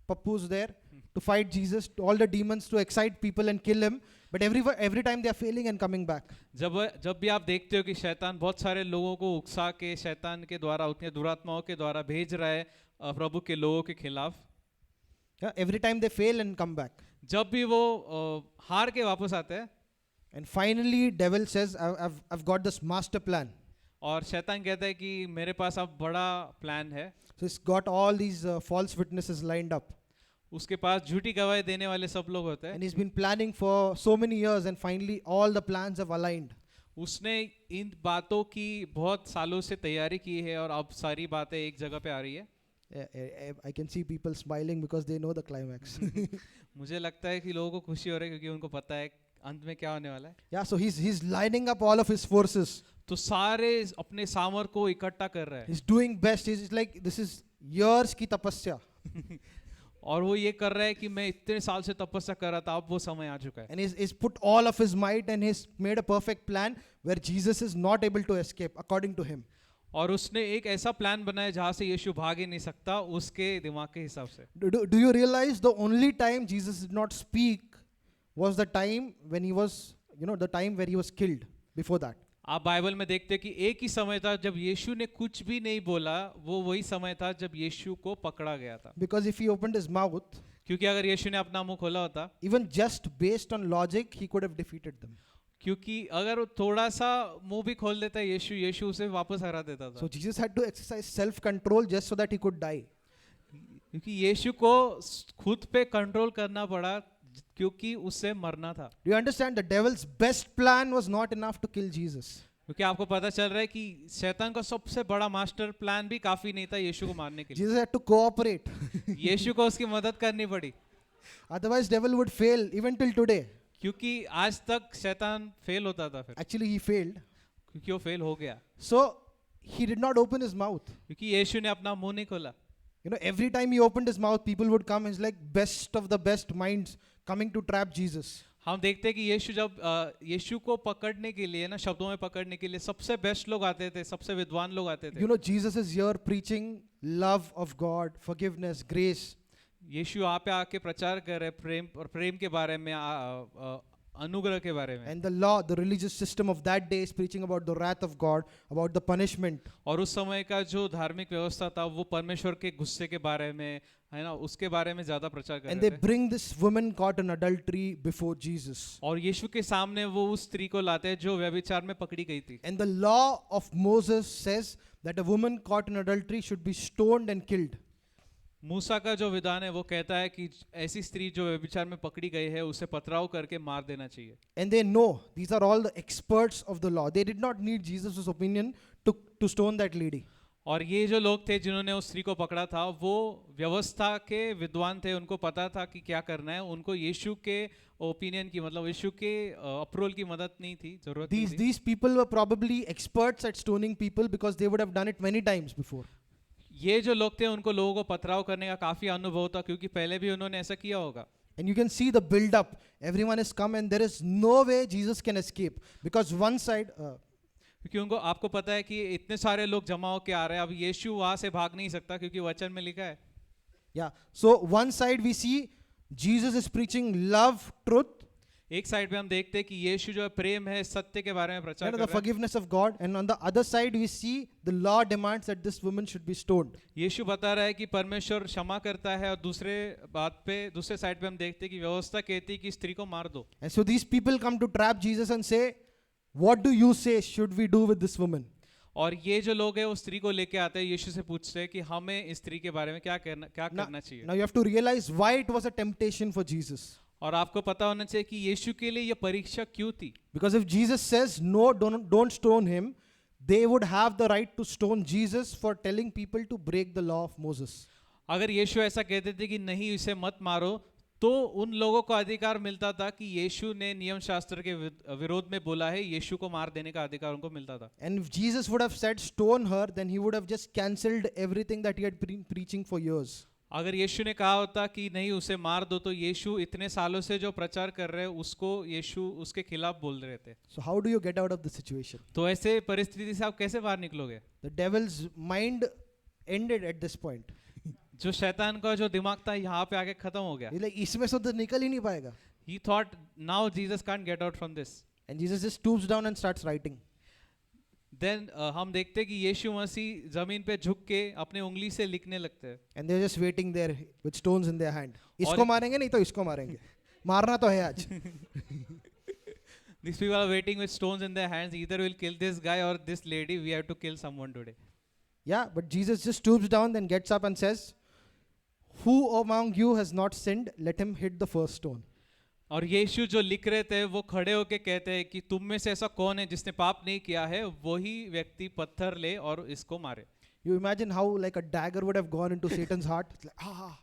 pappus there to fight Jesus, all the demons to excite people and kill him, but every time they are failing and coming back. जब भी आप देखते हो कि शैतान बहुत सारे लोगों को उकसा के शैतान के द्वारा उतने दुरात्माओं के द्वारा भेज रहा है प्रभु के लोगों के खिलाफ, Every time they fail and come back. जब भी वो हार के वापस आते हैं, And finally devil says, I've got this master plan. और शैतान कहता है कि मेरे पास अब बड़ा प्लान है। So he's got all these false witnesses lined up. उसके पास झूठी गवाही देने वाले सब लोग होते हैं। And he's been planning for so many years and finally all the plans have aligned. उसने इन बातों की बहुत सालों से तैयारी की है और अब सारी बातें एक जगह पे आ रही है। I can see people smiling because they know the climax. मुझे लगता है कि लोगों को खुशी हो रही है क्योंकि उनको पता है अंत में क्या होने वाला है। Yeah, so he's lining up all of his forces. तो सारे अपने सामर को इकट्ठा कर रहा है। He's doing best. He's like, this is years की तपस्या. और वो ये कर रहा है कि मैं इतने साल से तपस्या कर रहा था, अब वो समय आ चुका है। And he's put all of his might and he's made a perfect plan where Jesus is not able to escape according to him. और उसने एक ऐसा प्लान बनाया जहाँ से यीशु भाग ही नहीं सकता उसके दिमाग के हिसाब से। Do you realize the only time Jesus did not speak was the time when he was, the time where he was killed before that. आप बाइबल में देखते हैं कि एक ही समय था जब यीशु ने कुछ भी नहीं बोला, वो वही समय था जब यीशु को पकड़ा गया था। Because if he opened his mouth, क्योंकि अगर यीशु ने अपना मुंह खोला होता, even just based on logic, he could have defeated them. क्योंकि अगर वो थोड़ा सा मुंह भी खोल देता यीशु उसे वापस हरा देता था। So Jesus had to exercise self-control just so that he could die. क्योंकि यीशु को खुद पे कंट्रोल करना पड़ा क्योंकि उससे मरना था। Do you understand? The devil's best plan was not enough to kill Jesus. क्योंकि आपको पता चल रहा है कि शैतान का सबसे बड़ा मास्टर प्लान भी काफी नहीं था यीशु को मारने के लिए। Jesus had to cooperate. यीशु को उसकी मदद करनी पड़ी। Otherwise, devil would fail even till today. क्योंकि आज तक शैतान फेल होता था फिर। Actually, he failed. क्योंकि वो फेल हो गया। So he did not open his mouth. क्योंकि यीशु ने अपना मुंह नहीं खोला। Every time he opened his mouth, people would come. It's like best of the best minds coming to trap Jesus. हम देखते हैं कि यीशु जब यीशु को पकड़ने के लिए ना शब्दों में पकड़ने के लिए सबसे बेस्ट लोग आते थे, सबसे विद्वान लोग आते थे। Jesus is here preaching love of God, forgiveness, grace. यीशु यहाँ पे आके प्रचार कर रहे प्रेम और प्रेम के बारे में, अनुग्रह के बारे में। And the law, the religious system of that day is preaching about the wrath of God, about the punishment. और उस समय का जो धार्मिक व्यवस्था था वो परमेश्वर के गुस्से के बारे में, है ना, उसके बारे में ज्यादा प्रचार कर And रहे they थे। bring this woman caught in adultery before Jesus. और यीशु के सामने वो उस स्त्री को लाते हैं जो व्यभिचार में पकड़ी गई थी। And the law of Moses says that a woman caught in adultery should be stoned and killed. मूसा का जो विधान है वो कहता है कि ऐसी स्त्री जो व्यभिचार में पकड़ी गई है उसे पथराव करके मार देना चाहिए। And they know, these are all the experts of the law. They did not need Jesus' opinion to stone that lady. और ये जो लोग थे जिन्होंने उस स्त्री को पकड़ा था वो व्यवस्था के विद्वान थे, उनको पता था कि क्या करना है, उनको यीशु के ओपिनियन की, मतलब यीशु के अप्रूवल की मदद नहीं थी, जरूरत नहीं थी। These people were probably experts at stoning people because they would have done it many times before. ये जो लोग थे उनको लोगों को पथराव करने का काफी अनुभव था क्योंकि पहले भी उन्होंने ऐसा किया होगा। And you can see the build up. Everyone has come and there is no way Jesus can escape because one side क्योंकि उनको, आपको पता है कि इतने सारे लोग जमा होके आ रहे हैं, अब यीशु वहां से भाग नहीं सकता क्योंकि वचन में लिखा है। Yeah. So one side we see Jesus is preaching love, truth, एक साइड पे हम देखते हैं कि यीशु जो है प्रेम है, सत्य के बारे में प्रचार कर the रहा है। forgiveness of God, and on the other side we see the law demands that this woman should be stoned. यीशु बता रहा है कि परमेश्वर क्षमा करता है और दूसरे साइड पे हम देखते हैं कि व्यवस्था कहती है कि स्त्री को मार दो। And so these people come to trap Jesus and say, what do you say should we do with this woman? और ये जो लोग हैं वो स्त्री को लेके आते हैं, यीशु से पूछते हैं कि हमें इस स्त्री के बारे में क्या करना चाहिए। Now you have to realize why it was a temptation for Jesus. और आपको पता होना चाहिए कि यीशु के लिए ये परीक्षा क्यों थी। Because if Jesus says no, don't stone him, they would have the right to stone Jesus for telling people to break the law of Moses. अगर यीशु ऐसा कहते थे कि नहीं इसे मत मारो, तो उन लोगों को अधिकार मिलता था कि यीशु ने नियम शास्त्र के विरोध में बोला है, यीशु को मार देने का अधिकार उनको मिलता था. And if Jesus would have said stone her, then he would have just cancelled everything that he had been preaching for years. अगर यीशु ने कहा होता कि नहीं उसे मार दो, तो यीशु इतने सालों से जो प्रचार कर रहे हैं उसको यीशु उसके खिलाफ बोल रहे थे. So how do you get out of the situation? तो ऐसे परिस्थिति से आप कैसे बाहर निकलोगे? The devil's mind ended at this point. जो शैतान का जो दिमाग था यहाँ पे आके खत्म हो गया. He's like, इसमें से तो निकल ही नहीं पाएगा. He thought now Jesus can't get out from this. And Jesus just stoops down and starts writing. Then हम देखते हैं कि यीशु मसीह जमीन पे झुक के अपने उंगली से लिखने लगते हैं. And they're just waiting there with stones in their hand. इसको और- मारेंगे नहीं तो इसको मारेंगे. मारना तो है आज. These people are waiting with stones in their hands. Either we'll kill this guy or this lady. We have to kill someone today. Yeah, but Jesus just stoops down, then gets up and says, "Who among you has not sinned? Let him hit the first stone." और यीशु जो लिख रहे थे वो खड़े होके कहते हैं कि तुम में से ऐसा कौन है जिसने पाप नहीं किया है, वही व्यक्ति पत्थर ले और इसको मारे. You imagine how like a dagger would have gone into Satan's heart. It's like, ah.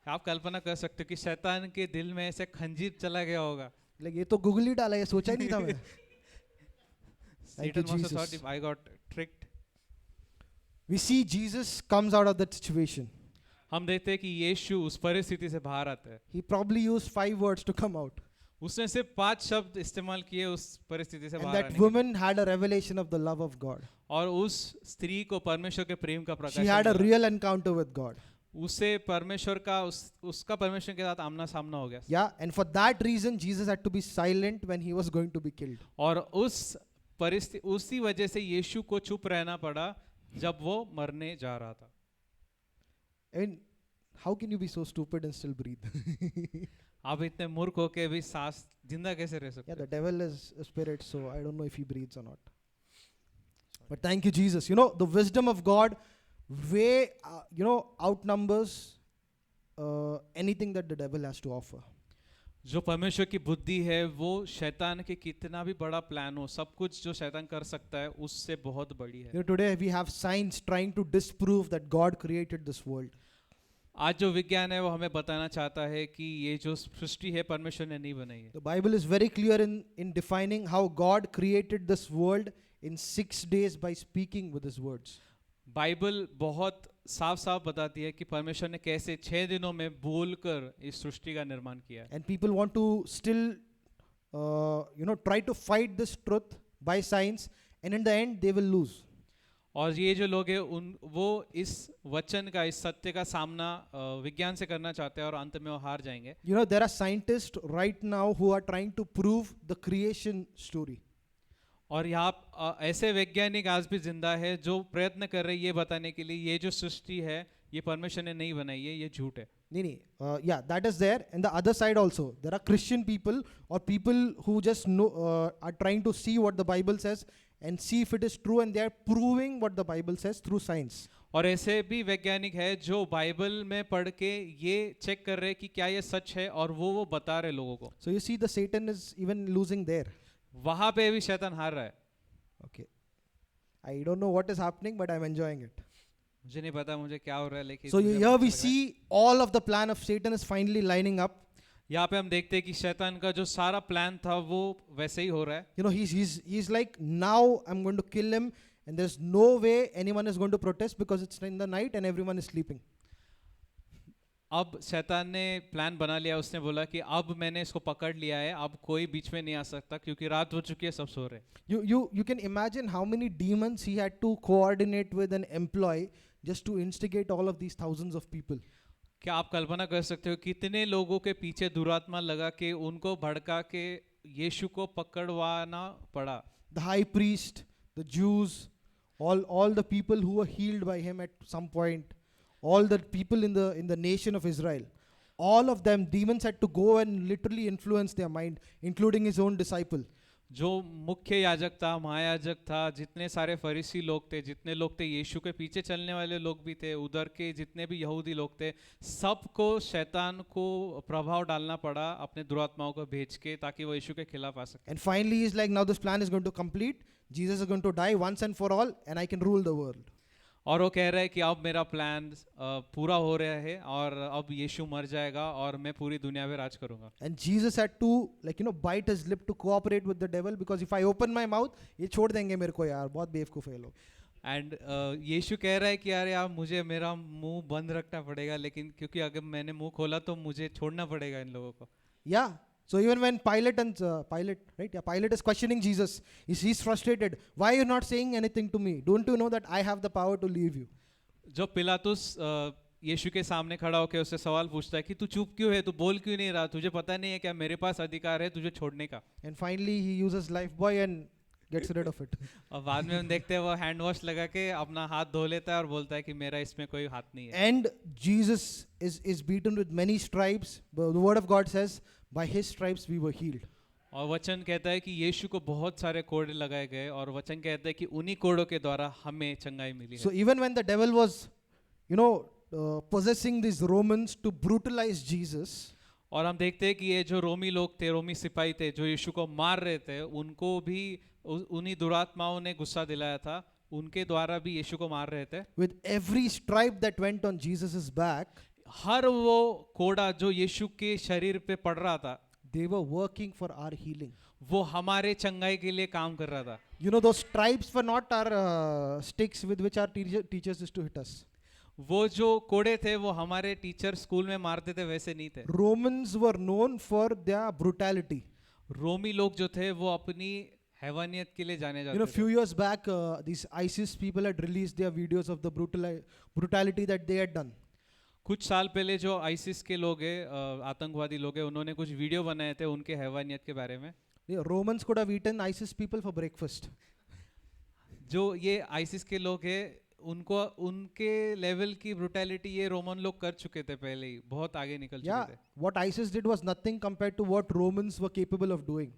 आप कल्पना कर सकते हो कि शैतान के दिल में ऐसे खंजीर चला गया होगा. Like ये तो गुगली डाला, ये सोचा ही नहीं था मैं. Thank you, Satan must have thought, Jesus. I got tricked. We see Jesus comes out of that situation. हम देखते हैं कि यीशु उस परिस्थिति से बाहर आता है. He probably used 5 words to come out. उसने सिर्फ 5 शब्द इस्तेमाल किए उस परिस्थिति से And बाहर that आने के लिए. woman had a revelation of the love of God. और उस स्त्री को परमेश्वर के प्रेम का She प्रकाश had a मिला. real encounter with God. उसे परमेश्वर का उसका परमेश्वर के साथ आमना सामना हो गया. Yeah, and for that reason, Jesus had to be silent when he was going to be killed. और उसी वजह से यीशु को चुप रहना पड़ा जब वो मरने जा रहा था. And how can you be so stupid and still breathe? आप इतने मूर्ख हो के भी सांस जिंदा कैसे रह सकते Yeah, हो? the devil is a spirit, so I don't know if he breathes or not. But thank you, Jesus. You know, the wisdom of God way, outnumbers anything that the devil has to offer. जो परमेश्वर की बुद्धि है वो शैतान के कितना भी बड़ा प्लान हो, सब कुछ जो शैतान कर सकता है उससे बहुत बड़ी है. You know, today we have science trying to disprove that God created this world. आज जो विज्ञान है वो हमें बताना चाहता है कि ये जो सृष्टि है परमेश्वर ने नहीं बनाई है. The Bible is very clear in defining how God created this world in 6 days by speaking with his words. Bible बहुत साफ साफ बताती है कि परमेश्वर ने कैसे 6 दिनों में बोलकर इस सृष्टि का निर्माण किया है. And people want to still, try to fight this truth by science, and in the end they will lose. और ये जो लोग हैं वो इस वचन का, इस सत्य का सामना विज्ञान से करना चाहते हैं और अंत में वो हार जाएंगे. You know, there are scientists right now who are trying to prove the creation story. और यहाँ ऐसे वैज्ञानिक आज भी जिंदा है जो प्रयत्न कर रहे हैं ये बताने के लिए ये जो सृष्टि है ये परमेश्वर ने नहीं बनाई है, ये झूठ है. Yeah, that is there. And the other side also, there are Christian people or people who just are trying to see what the Bible says and see if it is true, and they are proving what the Bible says through science. और ऐसे भी वैज्ञानिक है जो बाइबल में पढ़ के ये चेक कर रहे हैं कि क्या ये सच है और वो बता रहे लोगों को. So you see, the Satan is even losing there. वहां पे भी शैतान हार रहा है. Okay. I don't know what is happening, but I'm enjoying it. मुझे नहीं पता मुझे क्या हो रहा है, लेकिन So मुझे here बहुत we अच्छा लग रहा है. see all of the plan of Satan is finally lining up. यहाँ पे हम देखते हैं कि शैतान का जो सारा प्लान था वो वैसे ही हो रहा है. You know, he's like, now I'm going to kill him, and there's no way anyone is going to protest because it's in the night and everyone is sleeping. अब शैतान ने प्लान बना लिया. उसने बोला कि अब मैंने इसको पकड़ लिया है, अब कोई बीच में नहीं आ सकता क्योंकि रात हो चुकी है, सब सो रहे हैं. You can imagine how many demons he had to coordinate with and employ just to instigate all of these thousands of people. क्या आप कल्पना कर सकते हो कितने लोगों के पीछे दुरात्मा लगा के उनको भड़का के यीशु को पकड़वाना पड़ा. The high priest, the Jews, all the people who were healed by him at some point, all the people in the nation of Israel, all of them, demons had to go and literally influence their mind, including his own disciple. जो मुख्य याजक था, महायाजक था, जितने सारे फरीसी लोग थे, जितने लोग थे यीशु के पीछे चलने वाले लोग भी थे, उधर के जितने भी यहूदी लोग थे, सबको शैतान को प्रभाव डालना पड़ा अपने दुरात्माओं को भेज के ताकि वो यीशु के खिलाफ आ सके. And finally he's like, now this plan is going to complete. Jesus is going to die once and for all, and I can rule the world. और वो कह रहा है कि अब मेरा प्लान पूरा हो रहा है और अब यीशु मर जाएगा और मैं पूरी दुनिया में राज करूंगा. And Jesus had to, like, bite his lip to cooperate with the devil, because if I open my mouth, ये छोड़ देंगे मेरे को यार, बहुत बेवकूफ है ये लोग. एंड यीशु कह रहा है कि यार यार मुझे मेरा मुंह बंद रखना पड़ेगा, लेकिन क्योंकि अगर मैंने मुंह खोला तो मुझे छोड़ना पड़ेगा इन लोगों को. Yeah. So even when Pilate, right? Yeah, Pilate is questioning Jesus. He's frustrated. Why are you not saying anything to me? Don't you know that I have the power to leave you? जब पिलातुस यीशु के सामने खड़ा होकर उससे सवाल पूछता है कि तू चुप क्यों है, तू बोल क्यों नहीं रहा, तुझे पता नहीं है क्या मेरे पास अधिकार है तुझे छोड़ने का. And finally he uses Lifebuoy and gets rid of it. और बाद में हम देखते हैं वो हैंड वॉश लगा के अपना हाथ धो लेता है और बोलता है कि मेरा इसमें कोई हाथ नहीं है. And Jesus is beaten with many stripes. But the word of God says, by his stripes we were healed. और वचन कहता है कि यीशु को बहुत सारे कोड़े लगाए गए और वचन कहता है कि उन्हीं कोड़ों के द्वारा हमें चंगाई मिली है. So even when the devil was, possessing these Romans to brutalize Jesus, और हम देखते हैं कि ये जो रोमी लोग थे, रोमी सिपाही थे जो यीशु को मार रहे थे, उनको भी उन्हीं दुरात्माओं ने गुस्सा दिलाया था, उनके द्वारा भी यीशु को मार रहे थे. with every stripe that went on Jesus's back, हर वो कोड़ा जो यीशु के शरीर पे पड़ रहा था they were working for our healing. वो हमारे चंगाई के लिए काम कर रहा था. Those stripes were not our sticks with which our teachers used to hit us. वो जो कोड़े थे वो हमारे टीचर स्कूल में मारते थे वैसे नहीं थे. Romans were known for their brutality. रोमी लोग जो थे वो अपनी हैवानियत के लिए जाने जाते Few थे. years back, these ISIS people had released their videos of the brutality that they had done. कुछ साल पहले जो आईसिस के लोग हैं, आतंकवादी लोग हैं, उन्होंने कुछ वीडियो बनाए थे उनके हैवानियत के बारे में. Romans could have eaten ISIS people for breakfast. जो ये आईसिस के लोग हैं उनको उनके लेवल की ब्रुटैलिटी ये रोमन लोग कर चुके थे पहले ही, बहुत आगे निकल Yeah, चुके थे. what ISIS did was nothing compared to what Romans were capable of doing.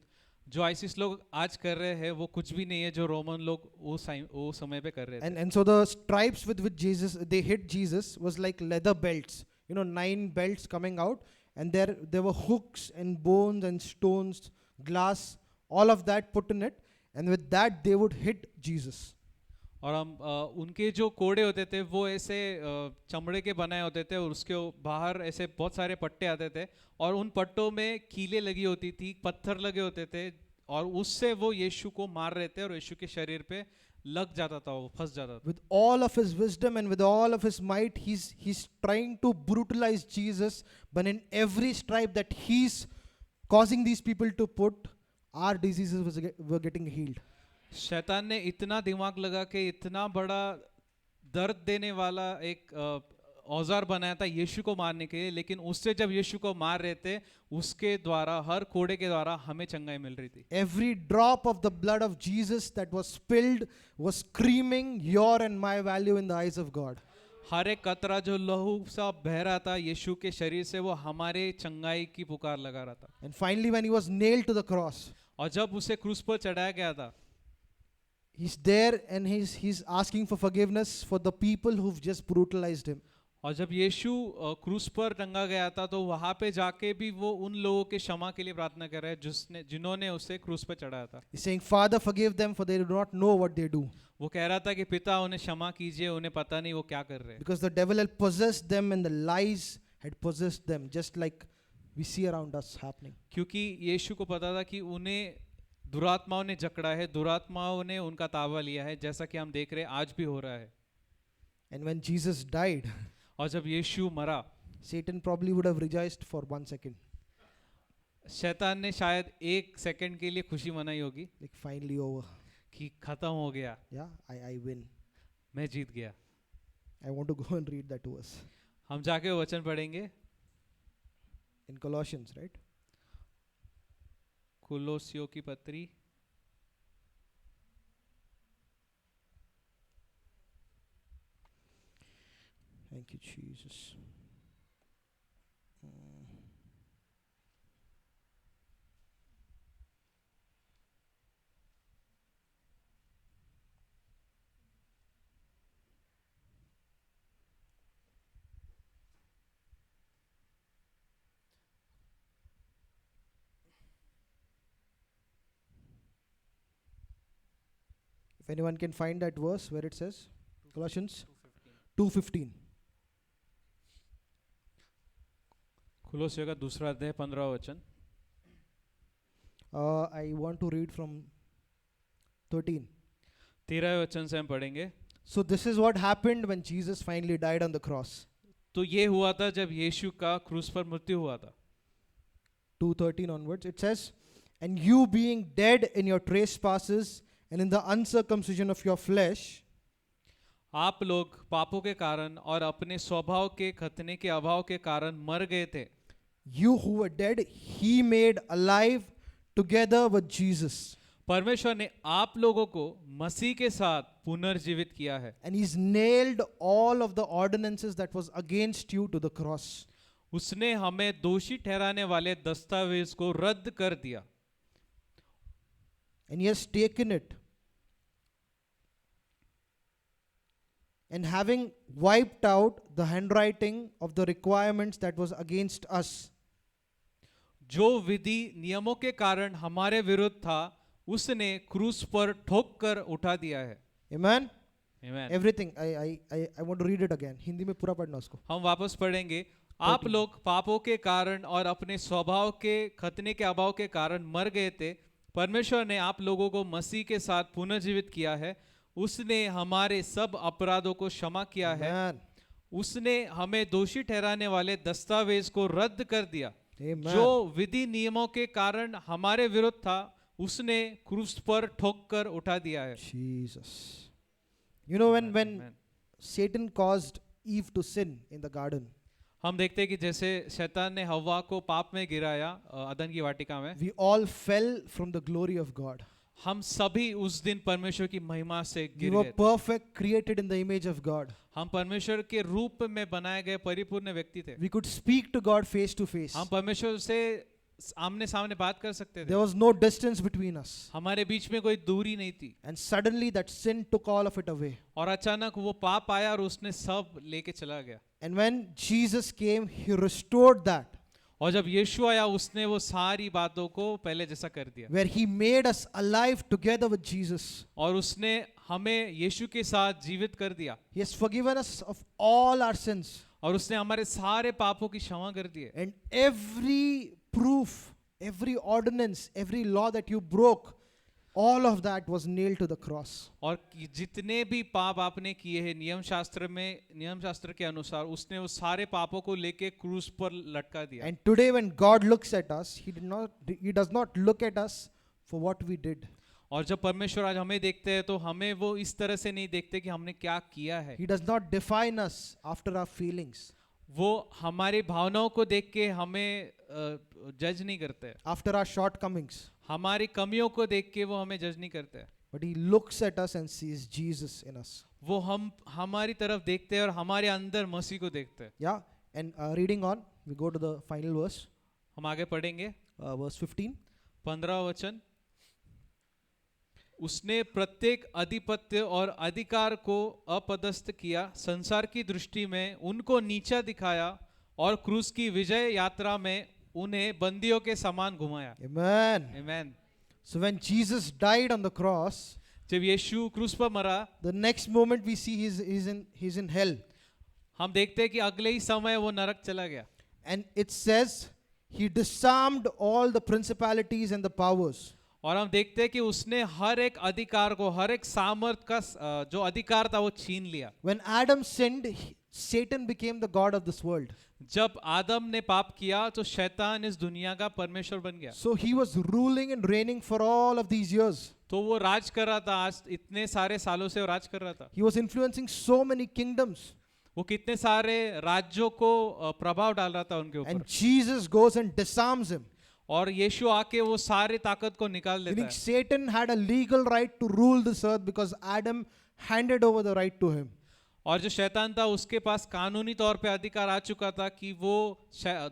जो आईसिस लोग आज कर रहे हैं वो कुछ भी नहीं है जो रोमन लोग वो समय पे कर रहे थे. And so the stripes with which they hit Jesus was like leather belts. 9 belts coming out, and there were hooks and bones and stones, glass, all of that put in it, and with that they would hit Jesus. और हम उनके जो कोड़े होते थे वो ऐसे चमड़े के बनाए होते थे और उसके बाहर ऐसे बहुत सारे पट्टे आते थे और उन पट्टों में कीलें लगी होती थी, पत्थर लगे होते थे और उससे वो यीशु को मार रहे थे और यीशु के शरीर पे लग जाता था, वो फंस जाता था. With all of his wisdom and with all of his might, he's trying to brutalize Jesus, but in every stripe that he's causing these people to put, our diseases were getting healed. शैतान ने इतना दिमाग लगा के इतना बड़ा दर्द देने वाला एक औजार बनाया था यीशु को मारने के लिए, लेकिन उससे जब यीशु को मार रहे थे उसके द्वारा, हर कोड़े के द्वारा हमें चंगाई मिल रही थी. Every drop of the blood of Jesus that was spilled was screaming your and my value in the eyes of God. हर एक कतरा जो लहू सा बह रहा था यीशु के शरीर से वो हमारे चंगाई की पुकार लगा रहा था. And finally when he was nailed to the cross, और जब उसे क्रूस पर चढ़ाया गया था he's there and he's asking for forgiveness for the people who've just brutalized him. और जब यीशु क्रूस पर टंगा गया था तो वहां पे जाके भी वो उन लोगों के क्षमा के लिए प्रार्थना कर रहा है जिन्होंने उसे क्रूस पर चढ़ाया था. He's saying, Father, forgive them, for they do not know what they do. वो कह रहा था कि पिता उन्हें क्षमा कीजिए, उन्हें पता नहीं वो क्या कर रहे हैं. Because the devil had possessed them and the lies had possessed them, just like we see around us happening. क्योंकि यीशु को पता था कि उन्हें दुरात्माओं ने जकड़ा है, दुरात्माओं ने उनका ताबा लिया है, जैसा कि हम देख रहे हैं आज भी हो रहा है. And when Jesus died, और जब यीशु मरा, Satan probably would have rejoiced for 1 second. शैतान ने शायद 1 सेकंड के लिए खुशी मनाई होगी Like, finally over. कि खत्म हो गया, Yeah, I win. मैं जीत गया. I want to go and read that verse. हम जाके वो वचन पढ़ेंगे In Colossians, right? कुलोसियों की पत्री Thank you, Jesus. If anyone can find that verse where it says, Colossians 2:15. कुलोसियों का दूसरा अध्याय 15 वचन। I want to read from 13. 13 वचन से हम पढ़ेंगे। So this is what happened when Jesus finally died on the cross. तो ये हुआ था जब यीशु का क्रूस पर मृत्यु हुआ था। 2:13 onwards, it says, "And you being dead in your trespasses and in the uncircumcision of your flesh, आप लोग पापों के कारण और अपने स्वभाव के खतने के अभाव के कारण मर गए थे। you who were dead, he made alive together with Jesus. परमेश्वर ने आप लोगों को मसीह के साथ पुनर्जीवित किया है। And he's nailed all of the ordinances that was against you to the cross. उसने हमें दोषी ठहराने वाले दस्तावेज को रद्द कर दिया। And he has taken it. And having wiped out the handwriting of the requirements that was against us. जो विधि नियमों के कारण हमारे विरुद्ध था, उसने क्रूस पर ठोक कर उठा दिया है। Amen? Amen. Everything. I want to read it again. Hindi में पूरा पढ़ना उसको. हम वापस पढ़ेंगे। आप लोग पापों के कारण और अपने स्वभाव के खतने के अभाव के कारण मर गए थे। परमेश्वर ने आप लोगों को मसीह के साथ पुनर्जीवित किया है। उसने हमारे सब अपराधों को क्षमा किया है। Amen. उसने हमें दोषी ठहराने वाले दस्तावेज को रद्द कर दिया। Amen. जो विधि नियमों के कारण हमारे विरुद्ध था, उसने क्रूस पर ठोक कर उठा दिया है। Jesus. You know when Amen. Satan caused Eve to sin in the garden, हम देखते हैं कि जैसे शैतान ने हव्वा को पाप में गिराया अदन की वाटिका में, we all fell from the glory of God. हम सभी उस दिन परमेश्वर की महिमा से We गिर were गए। perfect, created in the image of God. हम परमेश्वर के रूप में बनाए गए परिपूर्ण व्यक्ति थे। We could speak to God face to face. हम परमेश्वर से आमने सामने बात कर सकते थे। There was no distance between us. हमारे बीच में कोई दूरी नहीं थी। And suddenly that sin took all of it away. और अचानक वो पाप आया और उसने सब लेके चला गया। And when Jesus came, he restored that, और जब यीशु आया, उसने वो सारी बातों को पहले जैसा कर दिया। where he made us alive together with Jesus. और उसने हमें यीशु के साथ जीवित कर दिया। He has forgiven us of all our sins. और उसने हमारे सारे पापों की क्षमा कर दी है। And every proof, every ordinance, every law that you broke, all of that was nailed to the cross. और जितने भी पाप आपने किए हैं नियम शास्त्र के अनुसार, उसने वो सारे पापों को लेके क्रूस पर लटका दिया। And today when God looks at us, he does not look at us for what we did. और जब परमेश्वर आज हमें देखते हैं, तो हमें वो इस तरह से नहीं देखते कि हमने क्या किया है। He does not define us after our feelings, वो हमारी भावनाओं को देख के हमें जज नहीं करते हैं। after our shortcomings, हमारी कमियों को देख के वो हमें जज नहीं करते हैं। but he looks at us and sees Jesus in us. वो हमारी तरफ देखते हैं और हमारे अंदर मसीह को देखते हैं। Yeah, and reading on, we go to the final verse, हम आगे पढ़ेंगे। verse 15. 15 वचन। उसने प्रत्येक अधिपत्य और अधिकार को अपदस्थ किया, संसार की दृष्टि में उनको नीचा दिखाया और क्रूस की विजय यात्रा में उन्हें बंदियों के समान घुमाया। Amen. आमीन। So when Jesus died on the cross, जब यीशु क्रूस पर मरा, the next moment we see he's in hell. हम देखते हैं कि अगले ही समय वो नरक चला गया। And it says he disarmed all the principalities and the powers. और हम देखते हैं कि उसने हर एक अधिकार को, हर एक सामर्थ का जो अधिकार था वो छीन लिया। When Adam sinned, Satan became the god of this world. जब आदम ने पाप किया, तो शैतान इस दुनिया का परमेश्वर बन गया। So he was ruling and reigning for all of these years. तो वो राज कर रहा था, आज इतने सारे सालों से वो राज कर रहा था। He was influencing so many kingdoms. वो कितने सारे राज्यों को प्रभाव डाल रहा था उनके ऊपर। And Jesus goes and disarms him. और यीशु आके वो सारी ताकत को निकाल देता Meaning है। Satan had a legal right to rule this earth because Adam handed over the right to him. और जो शैतान था, उसके पास कानूनी तौर पे अधिकार आ चुका था कि वो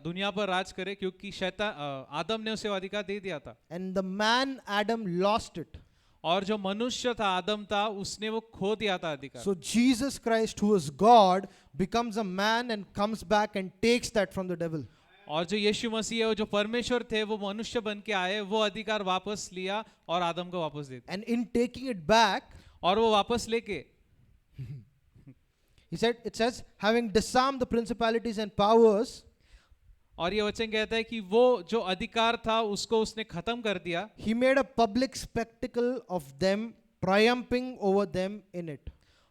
दुनिया पर राज करे, क्योंकि शैतान आदम ने उसे वो अधिकार दे दिया था। And the man Adam lost it. और जो मनुष्य था, आदम था, उसने वो खो दिया था अधिकार। So Jesus Christ, who is God, becomes a man and comes back and takes that from the devil. और जो यीशु मसीह है, वो जो परमेश्वर थे, वो मनुष्य बन के आए, वो अधिकार वापस लिया और आदम को वापस दे दिया। And in taking it back, और वो वापस लेके It says, having disarmed the principalities and powers, और ये वचन कहता है कि वो जो अधिकार था उसको उसने खत्म कर दिया, he made a public spectacle of them, triumphing over them in it.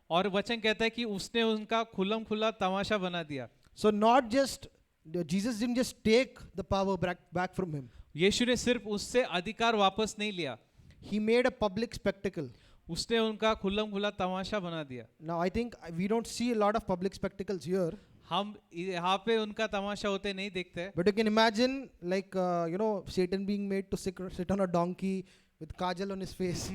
और वचन कहता है कि उसने उनका खुल्लम खुल्ला तमाशा बना दिया. So not just, Jesus didn't just take the power back from him. यीशु ने सिर्फ उससे अधिकार वापस नहीं लिया, He made a public spectacle. उसने उनका खुल्लम खुल्ला तमाशा बना दिया. Now I think we don't see a lot of public spectacles here, हम यहाँ पे उनका तमाशा होते नहीं देखते, but you can imagine like Satan being made to sit on a donkey with kajal on his face.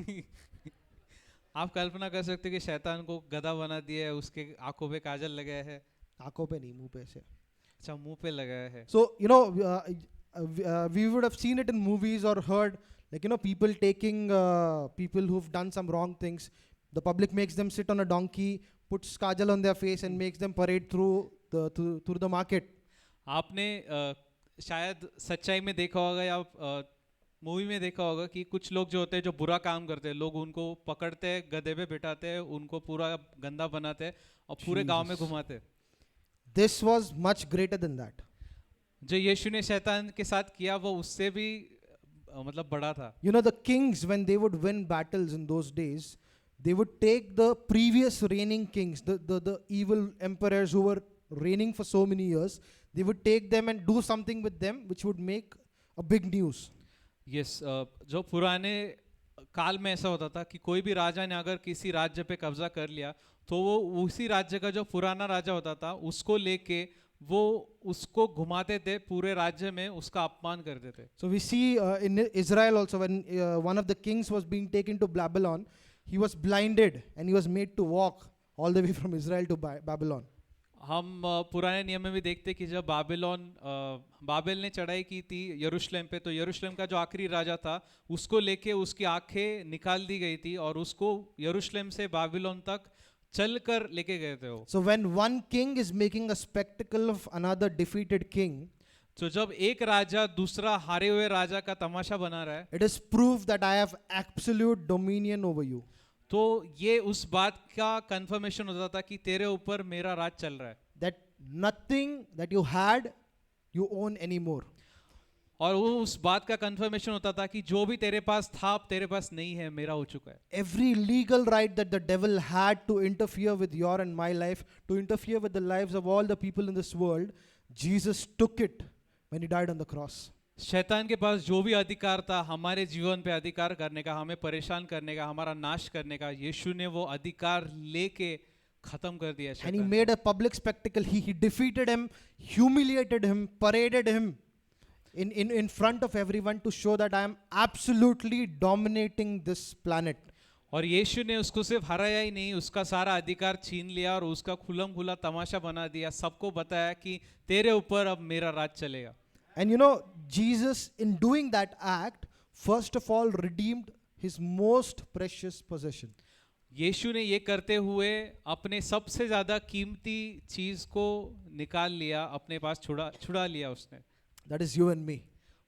आप कल्पना कर सकते हो कि शैतान को गधा बना दिया है, उसके आंखों पे काजल लगाया है, आंखों पे नहीं, मुंह पे से. अच्छा मुंह पे लगाया है. So we would have seen it in movies or heard like people taking people who've done some wrong things. The public makes them sit on a donkey, puts kajal on their face and makes them parade through the market. आपने शायद सच्चाई में देखा होगा या मूवी में देखा होगा कि कुछ लोग जो होते हैं जो बुरा काम करते हैं, लोग उनको पकड़ते हैं, गधे पे बिठाते हैं, उनको पूरा गंदा बनाते हैं और पूरे गांव में घुमाते हैं. This was much greater than that. जो यीशु ने शैतान के साथ किया वो उससे भी मतलब बड़ा था. The kings, when they would win battles in those days, they would take the previous reigning kings, the evil emperors who were reigning for so many years, they would take them and do something with them which would make a big news. Yes, जो पुराने काल में ऐसा होता था कि कोई भी राजा ने अगर किसी राज्य पे कब्जा कर लिया तो वो उसी राज्य का जो पुराना राजा होता था उसको लेके वो उसको घुमाते थे, पूरे राज्य में उसका अपमान करते थे. So we see in Israel also, when one of the kings was being taken to Babylon, he was blinded and he was made to walk all the way from Israel to Babylon. हम पुराने नियम में भी देखते कि जब बाबेल ने चढ़ाई की थी यरूशलेम पे, तो यरूशलेम का जो आखिरी राजा था उसको लेके उसकी आंखें निकाल दी गई थी और उसको यरूशलेम से बाबिलोन तक चलकर लेके गए थे वो. So when one king is making a spectacle of another defeated king, तो जब एक राजा दूसरा हारे हुए राजा का तमाशा बना रहा है, it is proof that I have absolute dominion over you. तो ये उस बात का कंफर्मेशन होता था कि तेरे ऊपर मेरा राज चल रहा है. That nothing that you had, you own anymore. और वो उस बात का कंफर्मेशन होता था कि जो भी तेरे पास था अब तेरे पास नहीं है, मेरा हो चुका है. Every legal right that the devil had to interfere with your and my life, to interfere with the lives of all the people in this world, Jesus took it when he died on the cross. शैतान के पास जो भी अधिकार था हमारे जीवन पे अधिकार करने का, हमें परेशान करने का, हमारा नाश करने का, यीशु ने वो अधिकार लेके खत्म कर दिया. And he made a public spectacle. He defeated him, humiliated him, paraded him in front of everyone to show that I am absolutely dominating this planet. और यीशु ने उसको सिर्फ हराया ही नहीं, उसका सारा अधिकार छीन लिया और उसका खुल्लम खुल्ला तमाशा बना दिया, सबको बताया कि तेरे ऊपर अब मेरा राज चलेगा. And Jesus, in doing that act, first of all redeemed his most precious possession. यीशु ने ये करते हुए अपने सबसे ज्यादा कीमती चीज को निकाल लिया, अपने पास छुड़ा लिया उसने. That is you and me.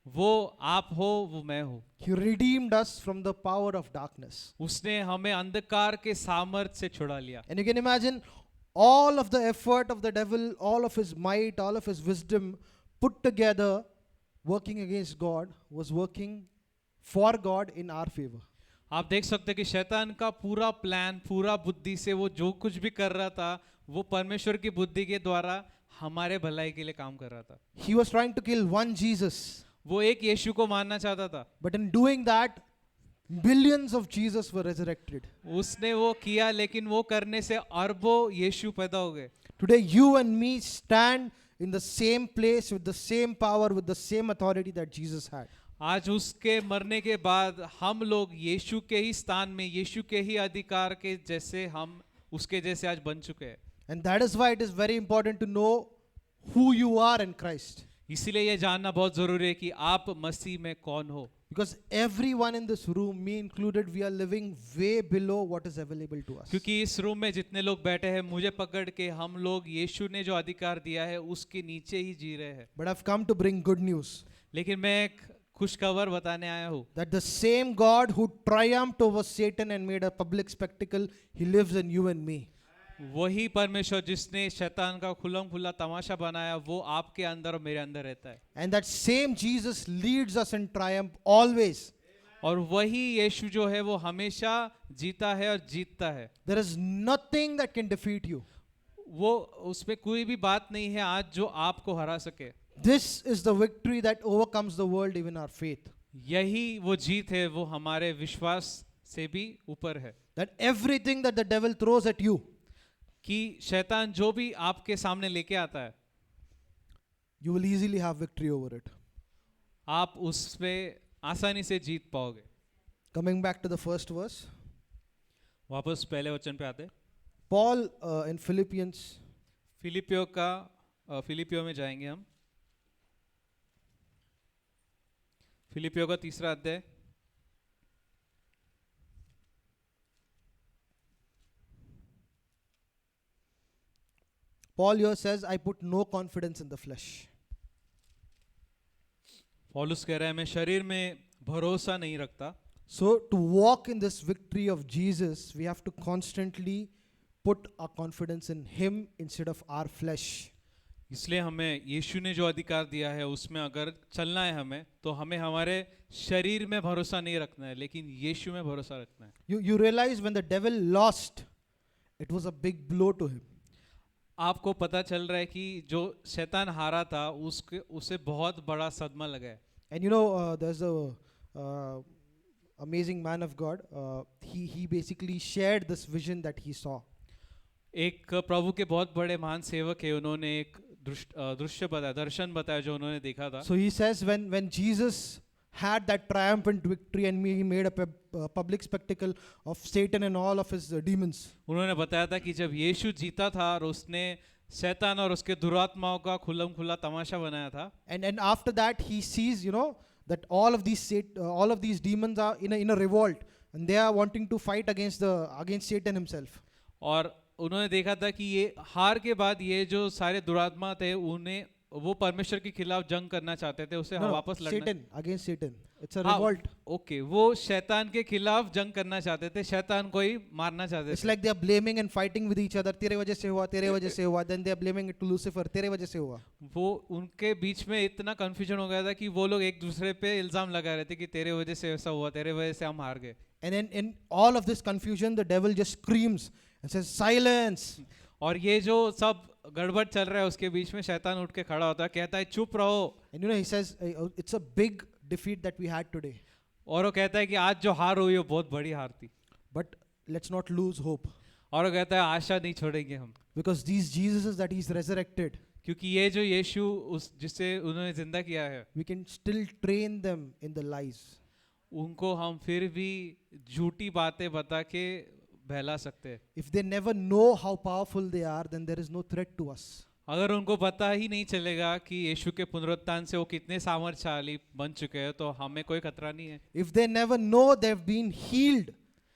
वो आप हो, वो मैं हूँ. He redeemed us from the power of darkness. उसने हमें अंधकार के सामर्थ से छुड़ा लिया. And you can imagine all of the effort of the devil, all of his might, all of his wisdom put together, working against God, was working for God in our favor. आप देख सकते हैं कि शैतान का पूरा प्लान, पूरा बुद्धि से वो जो कुछ भी कर रहा था वो परमेश्वर की बुद्धि के द्वारा हमारे भलाई के लिए काम कर रहा था. He was trying to kill one Jesus. वो एक यीशु को मारना चाहता था. But in doing that, billions of Jesus were resurrected. उसने वो किया, लेकिन वो करने से अरबों यीशु पैदा हो गए. Today you and me stand in the same place with the same power, with the same authority that Jesus had. आज उसके मरने के बाद हम लोग यीशु के ही स्थान में, यीशु के ही अधिकार के जैसे हम उसके जैसे आज बन चुके हैं. And that is why it is very important to know who you are in Christ. इसीलिए ये जानना बहुत जरूरी है कि आप मसीह में कौन हो. Because everyone in this room, me included, we are living way below what is available to us. क्योंकि इस रूम में जितने लोग बैठे हैं, मुझे पकड़ के हम लोग यीशु ने जो अधिकार दिया है उसके नीचे ही जी रहे हैं. But I've come to bring good news. लेकिन मैं एक खुशखबर बताने आया हूँ That the same God who triumphed over Satan and made a public spectacle, he lives in you and me. वही परमेश्वर जिसने शैतान का खुल्लम खुल्ला तमाशा बनाया वो आपके अंदर और मेरे अंदर रहता है, And that same Jesus leads us in triumph always. और वही यीशु जो है वो हमेशा जीता है और जीतता है। There is nothing that can defeat you. वो उसमें कोई भी बात नहीं है आज जो आपको हरा सके। This is the victory that overcomes the world, even our faith. यही वो जीत है, वो हमारे विश्वास से भी ऊपर है। That everything that the devil throws at you, कि शैतान जो भी आपके सामने लेके आता है, you will easily have victory over it. आप उस पे आसानी से जीत पाओगे। Coming back to the first verse, वापस पहले वचन पे आते हैं। Paul in Philippians, फिलिपियो में जाएंगे हम। फिलिपियो का 3रा अध्याय, Paul here says, I put no confidence in the flesh. पौलुस कह रहा है मैं शरीर में भरोसा नहीं रखता। So to walk in this victory of Jesus, we have to constantly put our confidence in Him instead of our flesh. इसलिए हमें यीशु ने जो अधिकार दिया है उसमें अगर चलना है हमें, तो हमें हमारे शरीर में भरोसा नहीं रखना है, लेकिन यीशु में भरोसा रखना है। You realize when the devil lost, it was a big blow to him. आपको पता चल रहा है कि जो शैतान हारा था उसे बहुत बड़ा सदमा लगा है। And you know, there's a amazing man of God. He basically shared this vision that he saw. एक प्रभु के बहुत बड़े महान सेवक है, उन्होंने एक दृश्य बताया, दर्शन बताया जो उन्होंने देखा था। So he says when Jesus had that triumphant victory and he made a public spectacle of Satan and all of his demons. उन्होंने बताया था कि जब यीशु जीता था और उसने शैतान और उसके दुरात्माओं का खुल्लम खुल्ला तमाशा बनाया था, And after that he sees, you know, that all of these demons are in a revolt and they are wanting to fight against Satan himself. और उन्होंने देखा था कि ये हार के बाद ये जो सारे दुरात्मा थे उन्हें वो परमेश्वर के खिलाफ जंग करना चाहते थे, उसे No, वापस लड़ना। Satan, against Satan. It's a हाँ, revolt. ओके, वो शैतान के खिलाफ जंग करना चाहते थे, शैतान को ही मारना चाहते It's थे। like they are blaming and fighting with each other. तेरे वजह से हुआ, तेरे वजह से हुआ. Then they are blaming it to Lucifer. तेरे वजह से हुआ. वो उनके बीच में इतना कंफ्यूजन हो गया था कि वो लोग एक दूसरे पे इल्जाम लगा रहे थे कि तेरे वजह से ऐसा हुआ, तेरे वजह से हम हार गए। And in all of this confusion, the devil just screams and says, "Silence!" और ये जो सब गड़बड़ चल रहा है उसके बीच में शैतान उठ के खड़ा होता है, कहता है चुप रहो। And you know, he says, "It's a big defeat that we had today, और वो कहता है कि आज जो हार हुई वो बहुत बड़ी हार थी, but let's not lose hope, और वो कहता है आशा नहीं छोड़ेंगे हम, because these Jesuses that He's resurrected, क्योंकि ये जो यीशु उस जिसे उन्होंने जिंदा किया है we can still train them in the lies. उनको हम फिर भी झूठी बातें बता के बहला सकते हैं। If they never know how powerful they are, then there is no threat to us. अगर उनको पता ही नहीं चलेगा कि यीशु के पुनरुत्थान से वो कितने सामर्थ्यशाली बन चुके हैं, तो हमें कोई खतरा नहीं है। If they never know they've been healed,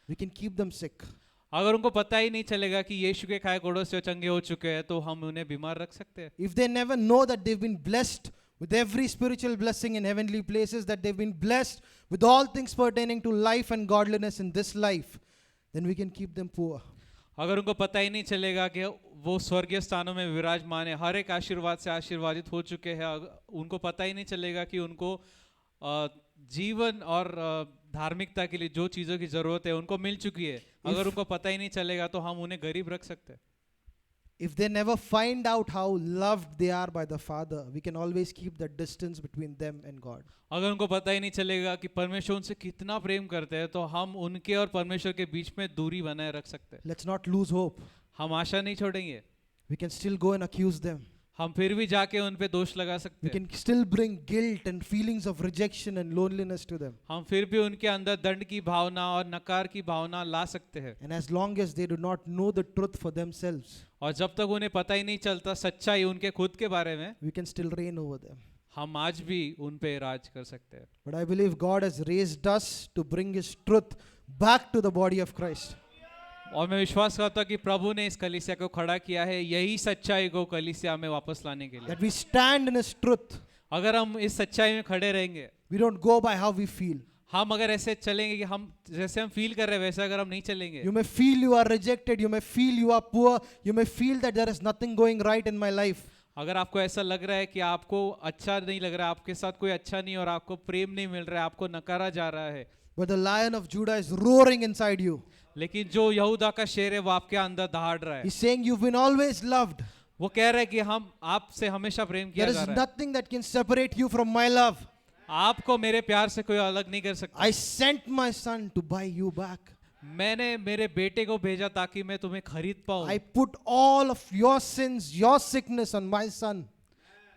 we can keep them sick. अगर उनको पता ही नहीं चलेगा कि यीशु के खाए कोड़ों से वो चंगे हो चुके हैं, तो हम उन्हें बीमार रख सकते हैं। If they never know that they've been blessed with every spiritual blessing in heavenly places, that they've been blessed with all things pertaining to life and godliness in this life, then we can keep them poor. अगर उनको पता ही नहीं चलेगा कि वो स्वर्गीय स्थानों में विराजमान है, हर एक आशीर्वाद से आशीर्वादित हो चुके हैं, उनको पता ही नहीं चलेगा कि उनको जीवन और धार्मिकता के लिए जो चीज़ों की ज़रूरत है उनको मिल चुकी है, अगर उनको पता ही नहीं चलेगा तो हम उन्हें गरीब रख सकते हैं। If they never find out how loved they are by the Father, we can always keep that distance between them and God. अगर उनको पता ही नहीं चलेगा कि परमेश्वर उनसे कितना प्रेम करते हैं, तो हम उनके और परमेश्वर के बीच में दूरी बनाए रख सकते हैं। Let's not lose hope. हम आशा नहीं छोड़ेंगे, We can still go and accuse them. हम फिर भी जाके उन पे दोष लगा सकते We हैं, can still bring guilt and feelings of rejection and loneliness to them. हम फिर भी उनके अंदर दंड की भावना और नकार की भावना ला सकते हैं। And as long as they do not know the truth for themselves, और जब तक उन्हें पता ही नहीं चलता सच्चाई उनके खुद के बारे में, we can still reign over them. हम आज भी उन पे राज कर सकते हैं। But I believe God has raised us to bring His truth back to the body of Christ. और मैं विश्वास करता हूँ कि प्रभु ने इस कलीसिया को खड़ा किया है यही सच्चाई को कलीसिया में वापस लाने के लिए। That we stand in His truth. अगर हम इस सच्चाई में खड़े रहेंगे, We don't go by how we feel. हम अगर ऐसे चलेंगे कि हम जैसे हम फील कर रहे हैं वैसे अगर हम नहीं चलेंगे, You may feel you are rejected. You may feel you are poor. You may feel that there is nothing going right in my life. अगर आपको ऐसा लग रहा है कि आपको अच्छा नहीं लग रहा है, आपके साथ कोई अच्छा नहीं और आपको प्रेम नहीं मिल रहा है, आपको नकारा जा रहा है, But the Lion of Judah is roaring inside you. लेकिन जो यहूदा का शेर है वो आपके अंदर दहाड़ रहा है, He's saying you've been always loved. वो कह रहा है कि हम आपसे हमेशा प्रेम किया There जा is रहा है, nothing that can separate you from my love. आपको मेरे प्यार से कोई अलग नहीं कर सकता। I sent my son to buy you back. मैंने मेरे बेटे को भेजा ताकि मैं तुम्हें खरीद पाऊं। I put all of your sins, your sickness on my son.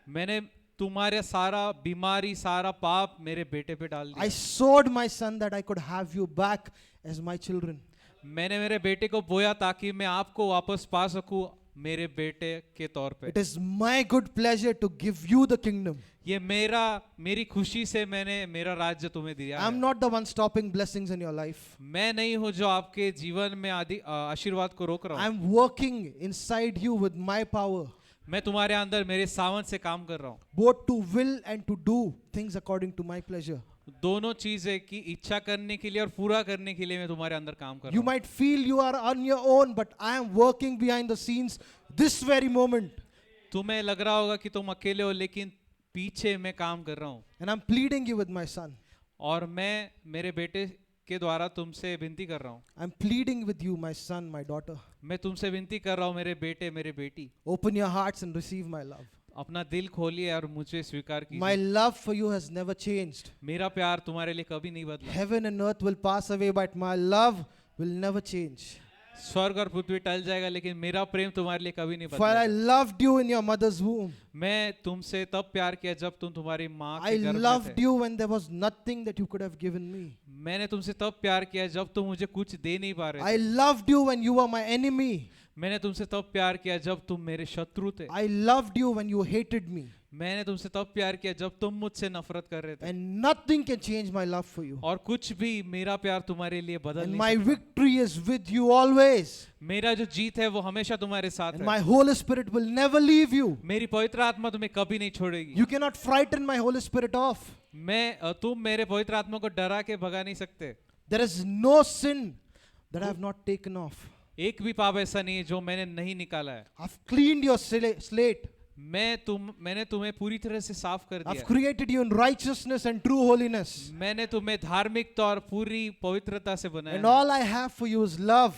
मैंने तुम्हारे सारा बीमारी सारा पाप मेरे बेटे पे डाल I दिया। sowed my son that I could have you back as my children. मैंने मेरे बेटे को बोया ताकि मैं आपको वापस पा सकूं मेरे बेटे के तौर पे। It is my good pleasure to give you the kingdom. ये मेरी खुशी से मैंने मेरा राज्य तुम्हें दिया I'm है। not the one stopping blessings in your life. मैं नहीं हूँ जो आपके जीवन में आशीर्वाद को रोक रहा हूँ। I'm working inside you with my power, मैं तुम्हारे अंदर मेरे सामर्थ से काम कर रहा हूँ। both to will and to do things according to my pleasure. दोनों चीजें की इच्छा करने के लिए और पूरा करने के लिए मैं तुम्हारे अंदर काम कर You रहा हूँ। might feel you are on your own, but I am working behind the scenes this very moment. तुम्हें लग रहा होगा कि तुम अकेले हो, लेकिन पीछे मैं काम कर रहा हूँ And I'm pleading you with my son. और मैं मेरे बेटे के द्वारा तुमसे विनती कर रहा हूँ। I'm pleading with you, my son, my daughter. मैं तुमसे विनती कर रहा हूँ मेरे बेटे मेरे बेटी, Open your hearts and receive my love. अपना दिल खोलिए और मुझे स्वीकार My कीजिए। love for you has never changed. मेरा प्यार तुम्हारे लिए कभी नहीं बदला। Heaven and earth will pass away, but my love will never change. स्वर्ग और पृथ्वी टल जाएगा लेकिन मेरा प्रेम तुम्हारे लिए कभी नहीं For I बदलेगा। loved you in your mother's womb. मैं तुमसे तब प्यार किया जब तुम तुम्हारी माँ I के गर्भ में loved थे। you when there was nothing that you could have given me. मैंने तुमसे तब प्यार किया जब तुम मुझे कुछ दे नहीं पा रहे I थे। loved you when you were my enemy. मैंने तुमसे तब प्यार किया जब तुम मेरे शत्रु थे। I loved you when you hated me. मैंने तुमसे तब प्यार किया जब तुम मुझसे नफरत कर रहे थे। And nothing can change my love for you. और कुछ भी मेरा प्यार तुम्हारे लिए बदल And नहीं my सकता। victory is with you always. मेरा जो जीत है वो हमेशा तुम्हारे साथ And है। my Holy Spirit will never leave you. मेरी पवित्र आत्मा तुम्हें कभी नहीं छोड़ेगी। You cannot frighten my Holy Spirit off. तुम मेरे पवित्र आत्मा को डरा के भगा नहीं सकते। There is no sin that I have not taken off. एक भी पाप ऐसा नहीं है जो मैंने नहीं निकाला है। I've cleaned your slate. मैंने तुम्हें पूरी तरह से साफ कर I've दिया। created you in righteousness and true holiness. मैंने तुम्हें धार्मिकता और पूरी पवित्रता से बनाया And है। all I have for you is love.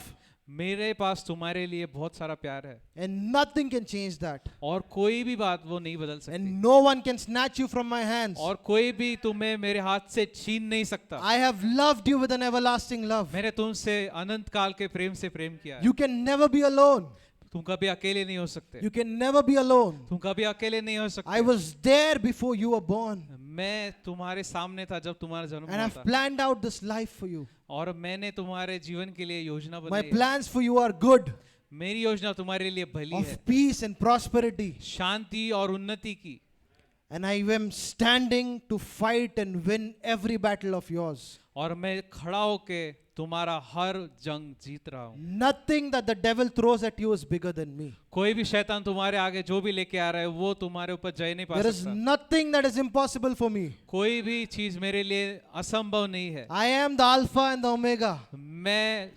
मेरे पास तुम्हारे लिए बहुत सारा प्यार है And nothing can change that. और कोई भी बात वो नहीं बदल सकती And no one can snatch you from my hands. और कोई भी तुम्हें मेरे हाथ से छीन नहीं सकता। I have loved you with an everlasting love. मैंने तुमसे अनंत काल के प्रेम से प्रेम किया है। You can never be alone. तुम कभी अकेले नहीं हो सकते। You can never be alone. तुम कभी अकेले नहीं हो सकते। I was there before you were born. मैं तुम्हारे सामने था जब तुम्हारा जन्म And हुआ I've था planned out this life for you. और मैंने तुम्हारे जीवन के लिए योजना My बनाई है। plans for you are good, मेरी योजना तुम्हारे लिए भली है, of peace and prosperity. शांति और उन्नति की। And I am standing to fight and win every battle of yours. और मैं खड़ा होके तुम्हारा हर जंग जीत रहा हूँ। Nothing that the devil throws at you is bigger than me. कोई भी शैतान तुम्हारे आगे जो भी लेके आ रहा है वो तुम्हारे ऊपर जय नहीं पा There is सकता। nothing that is impossible for me. कोई भी चीज मेरे लिए असंभव नहीं है। I am the Alpha and the Omega. मैं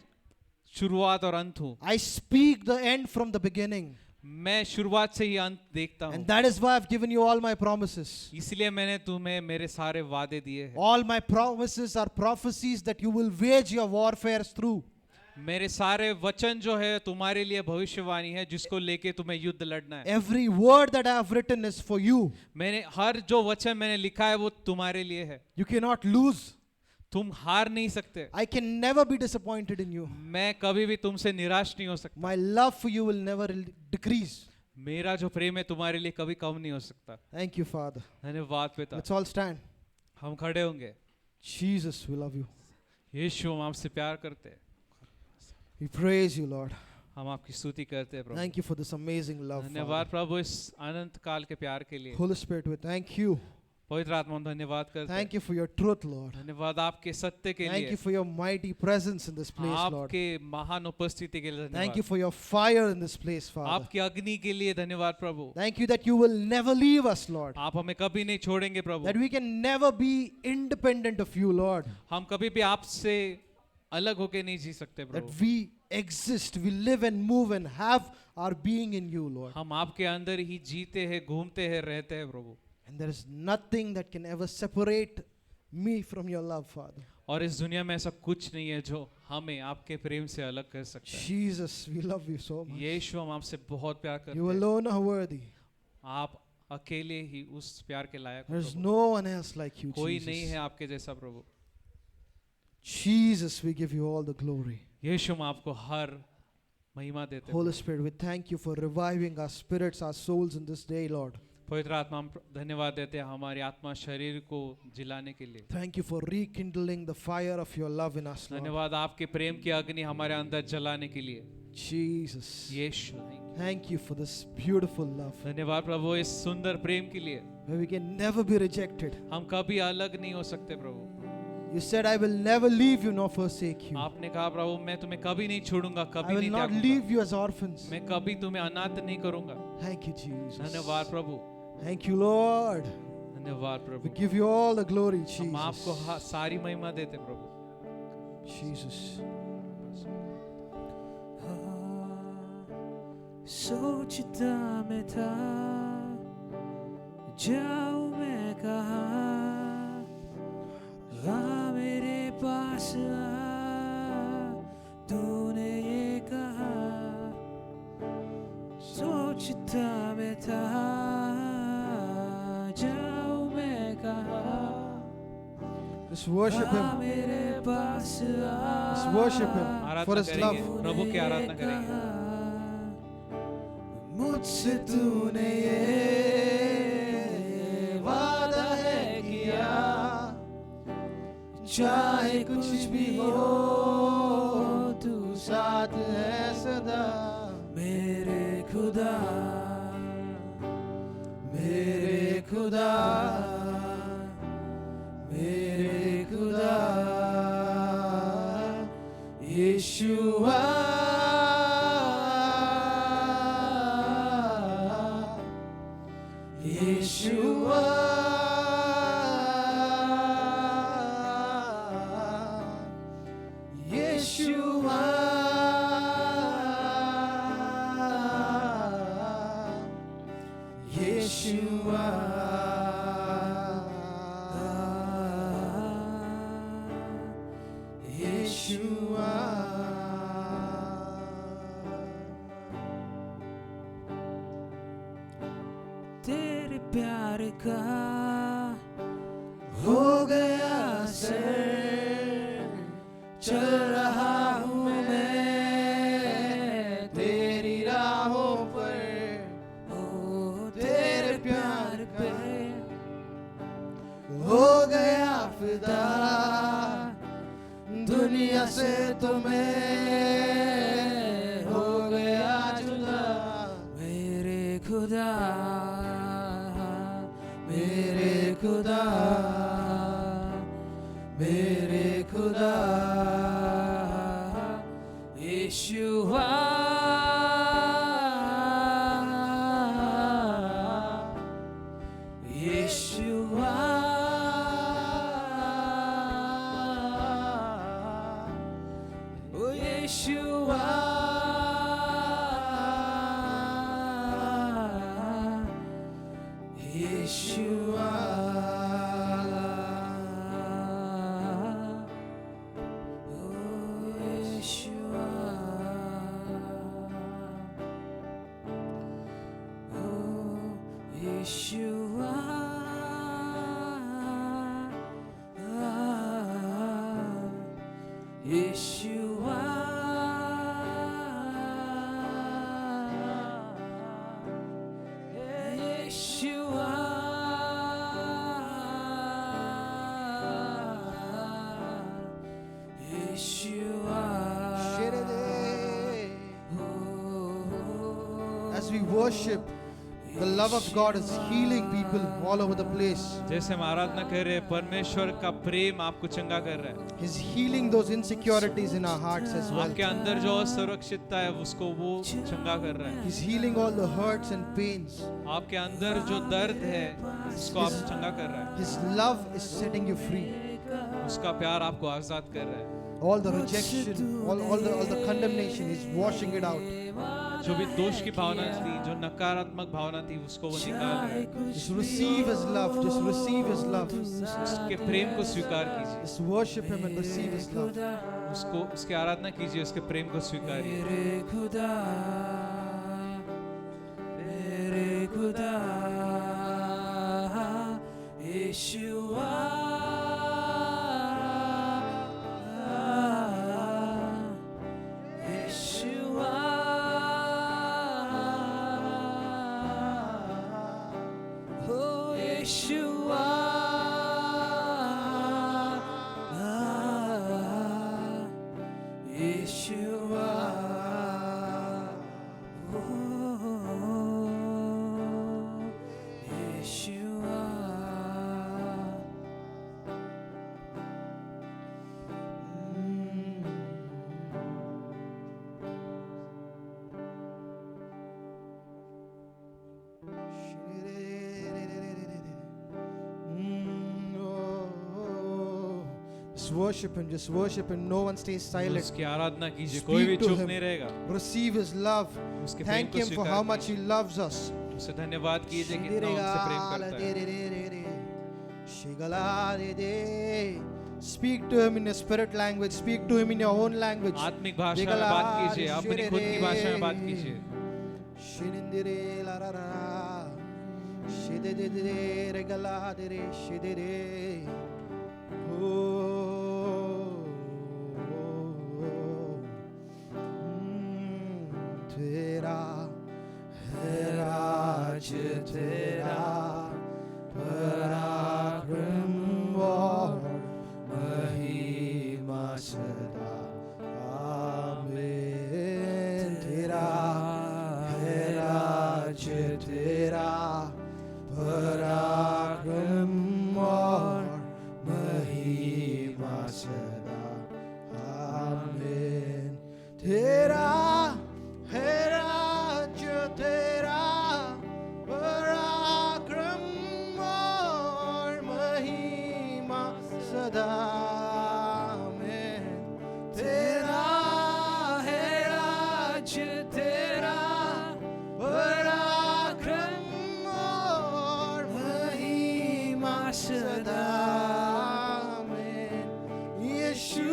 शुरुआत और अंत हूँ। I speak the end from the beginning. मैं शुरुआत से ही अंत देखता हूँ। And that is why I've given you all my promises. इसलिए मैंने तुम्हें मेरे सारे वादे दिए हैं। All my promises are prophecies that you will wage your warfares through. मेरे सारे वचन जो है तुम्हारे लिए भविष्यवाणी है जिसको लेके तुम्हें युद्ध लड़ना है। Every word that I have written is for you. मैंने हर जो वचन मैंने लिखा है वो तुम्हारे लिए है। You cannot lose. तुम हार नहीं सकते। I can never be disappointed in you. मैं कभी भी तुमसे निराश नहीं हो सकता। My love for you will never decrease. मेरा जो प्रेम है तुम्हारे लिए कभी कम नहीं हो सकता। Thank you, Father. धन्यवाद पिता। Let's all stand. हम खड़े होंगे। Jesus, we love you. यीशु हम आपसे प्यार करते हैं। We praise you, Lord. हम आपकी स्तुति करते हैं प्रभु। Thank you for this amazing love. धन्यवाद Father. प्रभु इस अनंत काल के प्यार के लिए। Holy Spirit, we thank you पवित्र आत्मा हम धन्यवाद करते हैं। Thank you for your truth, Lord. धन्यवाद आपके सत्य के Thank लिए, you for your mighty presence in this place, Lord. आपके महान उपस्थिति के लिए Thank you धन्यवाद, for your fire in this place, Father. आपकी अग्नि के लिए धन्यवाद प्रभु। Thank you that you will never leave us, Lord. आप हमें कभी नहीं छोड़ेंगे प्रभु। That we can never be independent of you, Lord. हम कभी भी आपसे अलग होके नहीं जी सकते That Prabhu. we exist, we live and move and have our being in you, Lord. हम आपके अंदर ही जीते हैं, घूमते हैं, रहते हैं प्रभु। And there is nothing that can ever separate me from your love, Father. और इस दुनिया में ऐसा कुछ नहीं है जो हमें आपके प्रेम से अलग कर सकता है। Jesus, we love you so much. यीशु हम आपसे बहुत प्यार करते You हैं। alone are worthy. आप अकेले ही उस प्यार के लायक हो There's Prabhu. no one else like you, कोई नहीं Jesus. है आपके जैसा प्रभु। Jesus, we give you all the glory. यीशु हम आपको हर महिमा देते हैं। Holy Spirit, we thank you for reviving our spirits, our souls in this day, Lord. पवित्र आत्मा हम धन्यवाद देते हैं हमारी आत्मा शरीर को जिलाने के लिए। Thank you for rekindling the fire of your love in us, Lord. धन्यवाद आपके प्रेम की अग्नि हमारे अंदर जलाने के लिए। Jesus, Yeshu thank you for this beautiful love धन्यवाद प्रभु इस सुंदर प्रेम के लिए। where we can never be rejected. हम कभी अलग नहीं हो सकते प्रभु। You said, I will never leave you nor forsake you. आपने कहा प्रभु मैं तुम्हें कभी नहीं छोड़ूंगा, I कभी will नहीं not त्यागूंगा, leave you as orphans. मैं कभी तुम्हें अनाथ नहीं करूंगा। Thank you, Jesus. धन्यवाद प्रभु, Thank you, Lord. धन्यवाद We Prabhu. give you all the glory, हम आपको Jesus. सारी महिमा देते प्रभु। Jesus. सोचता मैं था जाऊं मैं कहाँ, आ मेरे पास आ, तूने ये कहा। सोचता मैं था जाऊं मैं कहाँ, Just worship आ Him. मेरे पास आ, Just worship Him for Aradhana His love. करेंगे, प्रभु की आराधना करेंगे। मुझसे तूने ये वादा है किया, चाहे कुछ भी हो तू साथ है सदा। मेरे खुदा, मेरे खुदा, मेरे खुदा, यीशुआ, Yeshua, Yeshua, Yeshua, तेरे प्यार का हो गया असर, चल रहा हूँ मैं तेरी राहों पर, ओ तेरे प्यार पे हो गया फिदा, दुनिया से तुम्हें हो गया जुदा। मेरे खुदा, मेरे खुदा, मेरे खुदा, यीशुआ, यीशुआ, ओ यीशुआ, Yeshua, oh Yeshua, oh Yeshua, Yeshua, Yeshua, Yeshua. As we worship, The love of God is healing people all over the place. जैसे हम आराधना कर रहे हैं, परमेश्वर का प्रेम आपको चंगा कर रहा है। He's healing those insecurities in our hearts as well. आपके अंदर जो असुरक्षितता है उसको वो चंगा कर रहा है। He's healing all the hurts and pains. आपके अंदर जो दर्द है उसको आप चंगा कर रहा His love is setting you free. है। उसका प्यार आपको आजाद कर रहा है। All the rejection, all the condemnation, He's washing it out. जो भी दोष की भावना थी, जो नकारात्मक भावना थी, उसको वो निकाल रहा है। Just receive His love. Just receive His love. उसके प्रेम को स्वीकार कीजिए, Just worship Him and receive His love. उसको उसकी आराधना कीजिए, उसके प्रेम को स्वीकारिए। मेरे खुदा यीशुआ यीशुआ ओ यीशुआ यीशुआ Just worship Him. Just worship Him. No one stays silent. उसकी आराधना कीजिए, कोई भी Speak to चुप Him. नहीं रहेगा। Receive His love. उसके प्रेम Thank को Him for स्वीकार how much He कीजिए। loves us. उसे धन्यवाद कीजिए कि इतना हमसे प्रेम करता है। Speak to Him in your spirit language. Speak to Him in your own language. आत्मिक भाषा में बात कीजिए, अपनी खुद की भाषा में बात कीजिए। Shidindire la ra ra, shididire regala dire shidire. तेरा है राज्य, तेरा पराक्रम और महिमा सदा। आमीन। तेरा है राज्य, तेरा पराक्रम और महिमा सदा। आमीन। तेरा है राज्य, तेरा पराक्रम और महिमा सदा। आमीन। तेरा है राज्य, तेरा पराक्रम और महिमा सदा। आमीन। यीशुआ,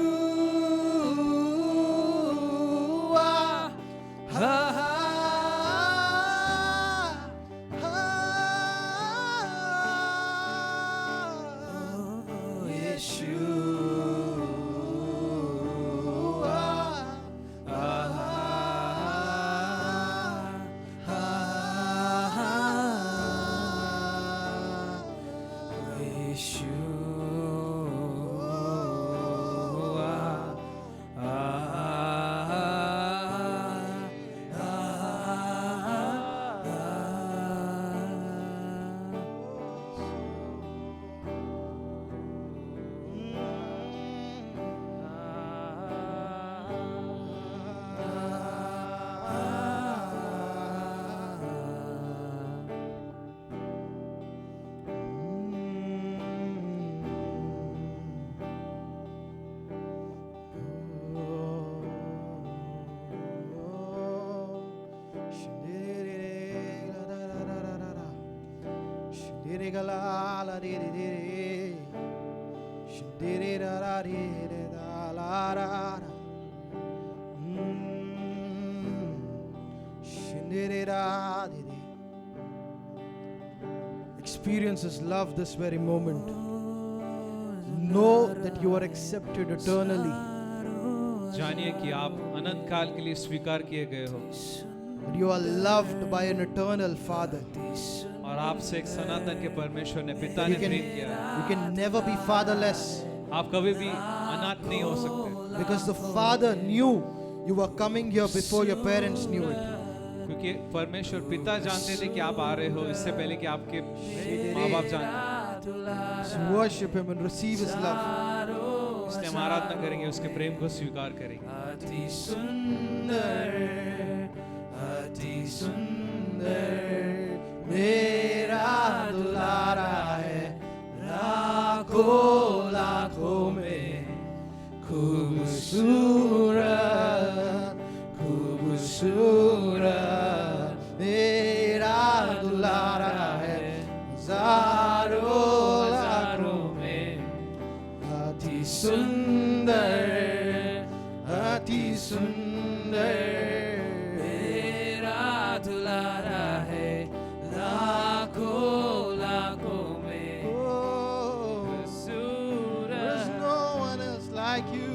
हा हा हा, यीशुआ, हा हा हा, Experience His love this very moment. Know that you are accepted eternally. जानिए कि आप अनंत काल के लिए स्वीकार किए गए हो That you are loved by an eternal Father. और आपसे एक सनातन के परमेश्वर ने पिता You ने can, प्रेम किया है। you can never be fatherless आप कभी भी अनाथ नहीं हो सकते, because the Father knew you were coming here before your parents knew it. क्योंकि परमेश्वर पिता जानते थे कि आप आ रहे हो इससे पहले कि आपके माँ बाप जानते। Just worship Him and receive His love. इसलिए हम आराधना करेंगे, उसके प्रेम को स्वीकार करेंगे। अति सुंदर, अति सुंदर मेरा दुलारा है, लाखों लाखों में खूबसूरत, खूबसूरत मेरा दुलारा है, हजारों लाखों में अति सुंदर, अति सुंदर मेरा दुलारा है, लाखों लाखों में There's no one else like you,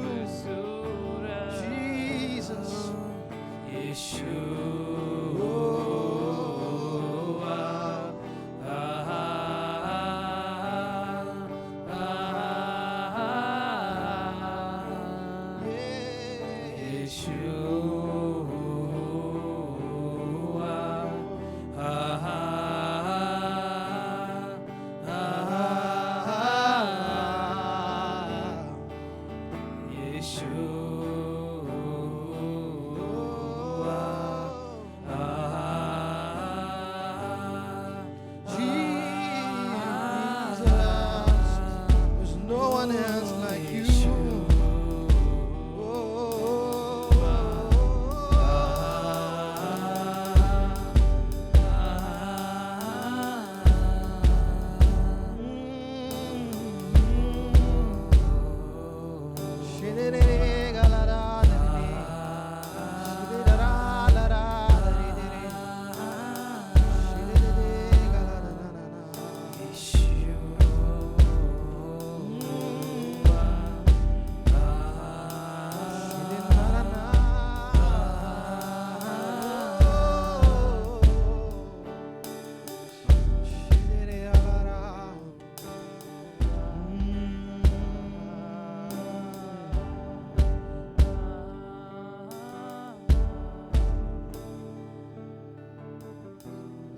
Jesus. There's no one else like you.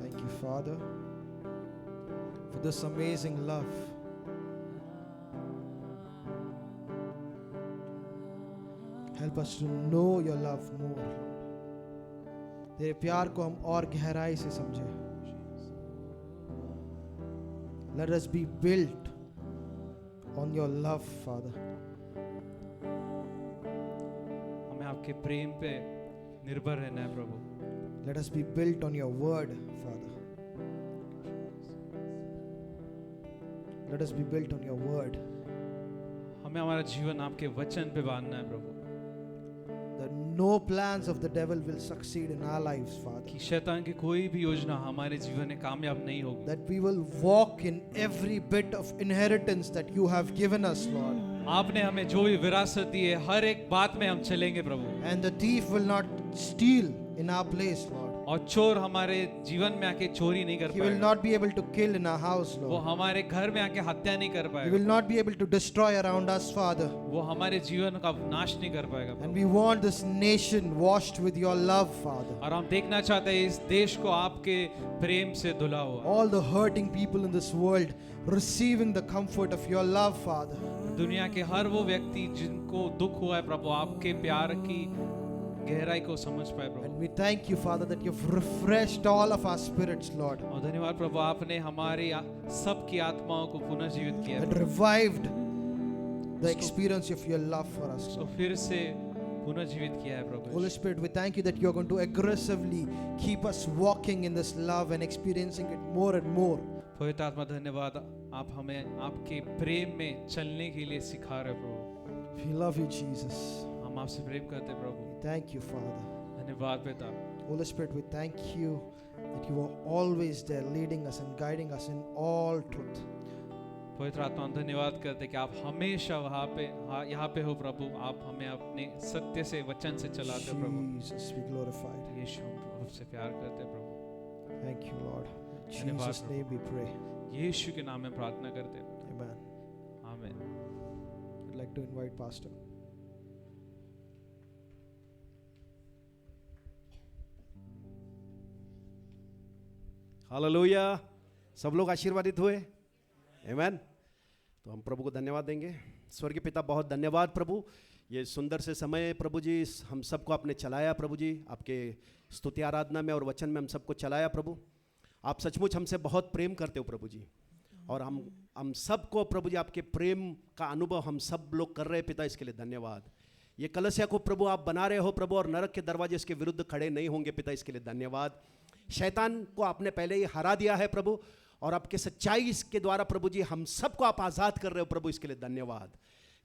Thank you, Father, for this amazing love. Help us to know your love more. तेरे प्यार को हम और गहराई से समझें. Let us be built on your love, Father. हमें आपके प्रेम पे निर्भर रहना है प्रभु। Let us be built on your word, Father. Let us be built on your word. हमें हमारा जीवन आपके वचन पे बांधना है प्रभु, That no plans of the devil will succeed in our lives, Father. कि शैतान की कोई भी योजना हमारे जीवन में कामयाब नहीं होगी। That we will walk in every bit of inheritance that you have given us, Lord. आपने हमें जो भी विरासत दी है हर एक बात में हम चलेंगे प्रभु, And the thief will not steal in our place, Lord. और चोर हमारे जीवन में आके चोरी नहीं कर He will पाएगा, not be able to kill in our house, वो Lord. हमारे घर में आके हत्या नहीं कर He पाएगा, will not be able to destroy around us, Father. वो हमारे जीवन का नाश नहीं कर पाएगा And Prabhu. we want this nation washed with your love, Father. और हम देखना चाहते हैं इस देश को आपके प्रेम से धुला हुआ, All the hurting people in this world receiving the comfort of your love, Father. दुनिया के हर वो व्यक्ति जिनको दुख हुआ है प्रभु आपके प्यार की गहराई को समझ पाए प्रभु। And we thank you, Father, that you've refreshed all of our spirits, Lord, और धन्यवाद प्रभु आपने हमारी सबकी आत्माओं को पुनः जीवित किया and Prabhu. revived the experience of your love for us. तो फिर से पुनः जीवित किया है प्रभु। Holy Spirit, we thank you that you're going to aggressively keep us walking in this love and experiencing it more and more. पवित्र आत्मा धन्यवाद, आप हमें आपके प्रेम में चलने के लिए सिखा रहे हो प्रभु। We love you, Jesus. हम आपसे प्रेम करते हैं प्रभु। We thank you, Father. धन्यवाद पिता। Holy Spirit, we thank you that you are always there leading us and guiding us in all truth. पवित्र आत्मा हम धन्यवाद करते हैं कि आप हमेशा वहाँ पे यहाँ पे हो प्रभु, आप हमें अपने सत्य से वचन से चलाते हो प्रभु। Jesus, be glorified. यीशु हम आपसे प्यार करते हैं प्रभु। Thank you, Lord. In धन्यवाद Jesus' name we pray. यीशु के नाम में प्रार्थना करते हैं। Amen. आमीन। I'd like to invite Pastor. Hallelujah. सब लोग आशीर्वादित हुए, आमीन। तो हम प्रभु को धन्यवाद देंगे। स्वर्गीय पिता, बहुत धन्यवाद प्रभु, ये सुंदर से समय प्रभु जी हम सबको आपने चलाया प्रभु जी, आपके स्तुति आराधना में और वचन में हम सबको चलाया प्रभु। आप सचमुच हमसे बहुत प्रेम करते हो प्रभु जी, और हम सबको प्रभु जी आपके प्रेम का अनुभव हम सब लोग कर रहे हैं पिता, इसके लिए धन्यवाद। ये कलसिया को प्रभु आप बना रहे हो प्रभु, और नरक के दरवाजे इसके विरुद्ध खड़े नहीं होंगे पिता, इसके लिए धन्यवाद। शैतान को आपने पहले ही हरा दिया है प्रभु, और आपके सच्चाई के द्वारा प्रभु जी हम सबको आप आज़ाद कर रहे हो प्रभु, इसके लिए धन्यवाद।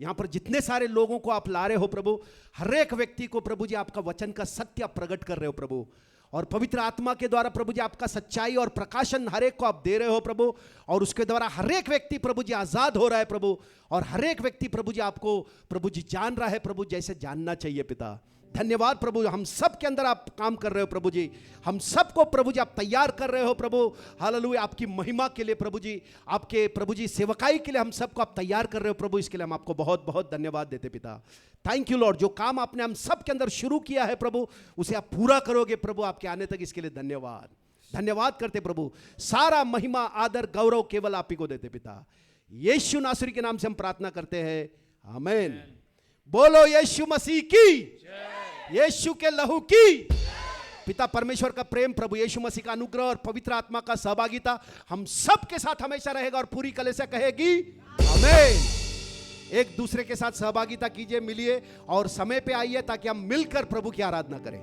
यहाँ पर जितने सारे लोगों को आप ला रहे हो प्रभु, हर एक व्यक्ति को प्रभु जी आपका वचन का सत्य आप प्रकट कर रहे हो प्रभु, और पवित्र आत्मा के द्वारा प्रभु जी आपका सच्चाई और प्रकाशन हर एक को आप दे रहे हो प्रभु, और उसके द्वारा हर एक व्यक्ति प्रभु जी आज़ाद हो रहा है प्रभु, और हर एक व्यक्ति प्रभु जी आपको प्रभु जी जान रहा है प्रभु, जैसे जानना चाहिए पिता। धन्यवाद प्रभु, हम सब के अंदर आप काम कर रहे हो प्रभु जी, हम सबको प्रभु जी आप तैयार कर रहे हो प्रभु, हालेलुया, आपकी महिमा के लिए प्रभु जी, आपके प्रभु जी सेवकाई के लिए हम सबको आप तैयार कर रहे हो प्रभु, इसके लिए हम आपको बहुत बहुत धन्यवाद देते पिता। थैंक यू लॉर्ड, जो काम आपने हम सब के अंदर शुरू किया है प्रभु, उसे आप पूरा करोगे प्रभु आपके आने तक, इसके लिए धन्यवाद। धन्यवाद करते प्रभु, सारा महिमा आदर गौरव केवल आप ही को देते पिता। यीशु नासरी के नाम से हम प्रार्थना करते हैं, आमीन। बोलो यीशु मसीह की, यीशु के लहू की। पिता परमेश्वर का प्रेम, प्रभु यीशु मसीह का अनुग्रह और पवित्र आत्मा का सहभागिता हम सब के साथ हमेशा रहेगा, और पूरी कलीसिया कहेगी आमीन। एक दूसरे के साथ सहभागिता कीजिए, मिलिए और समय पे आइए ताकि हम मिलकर प्रभु की आराधना करें।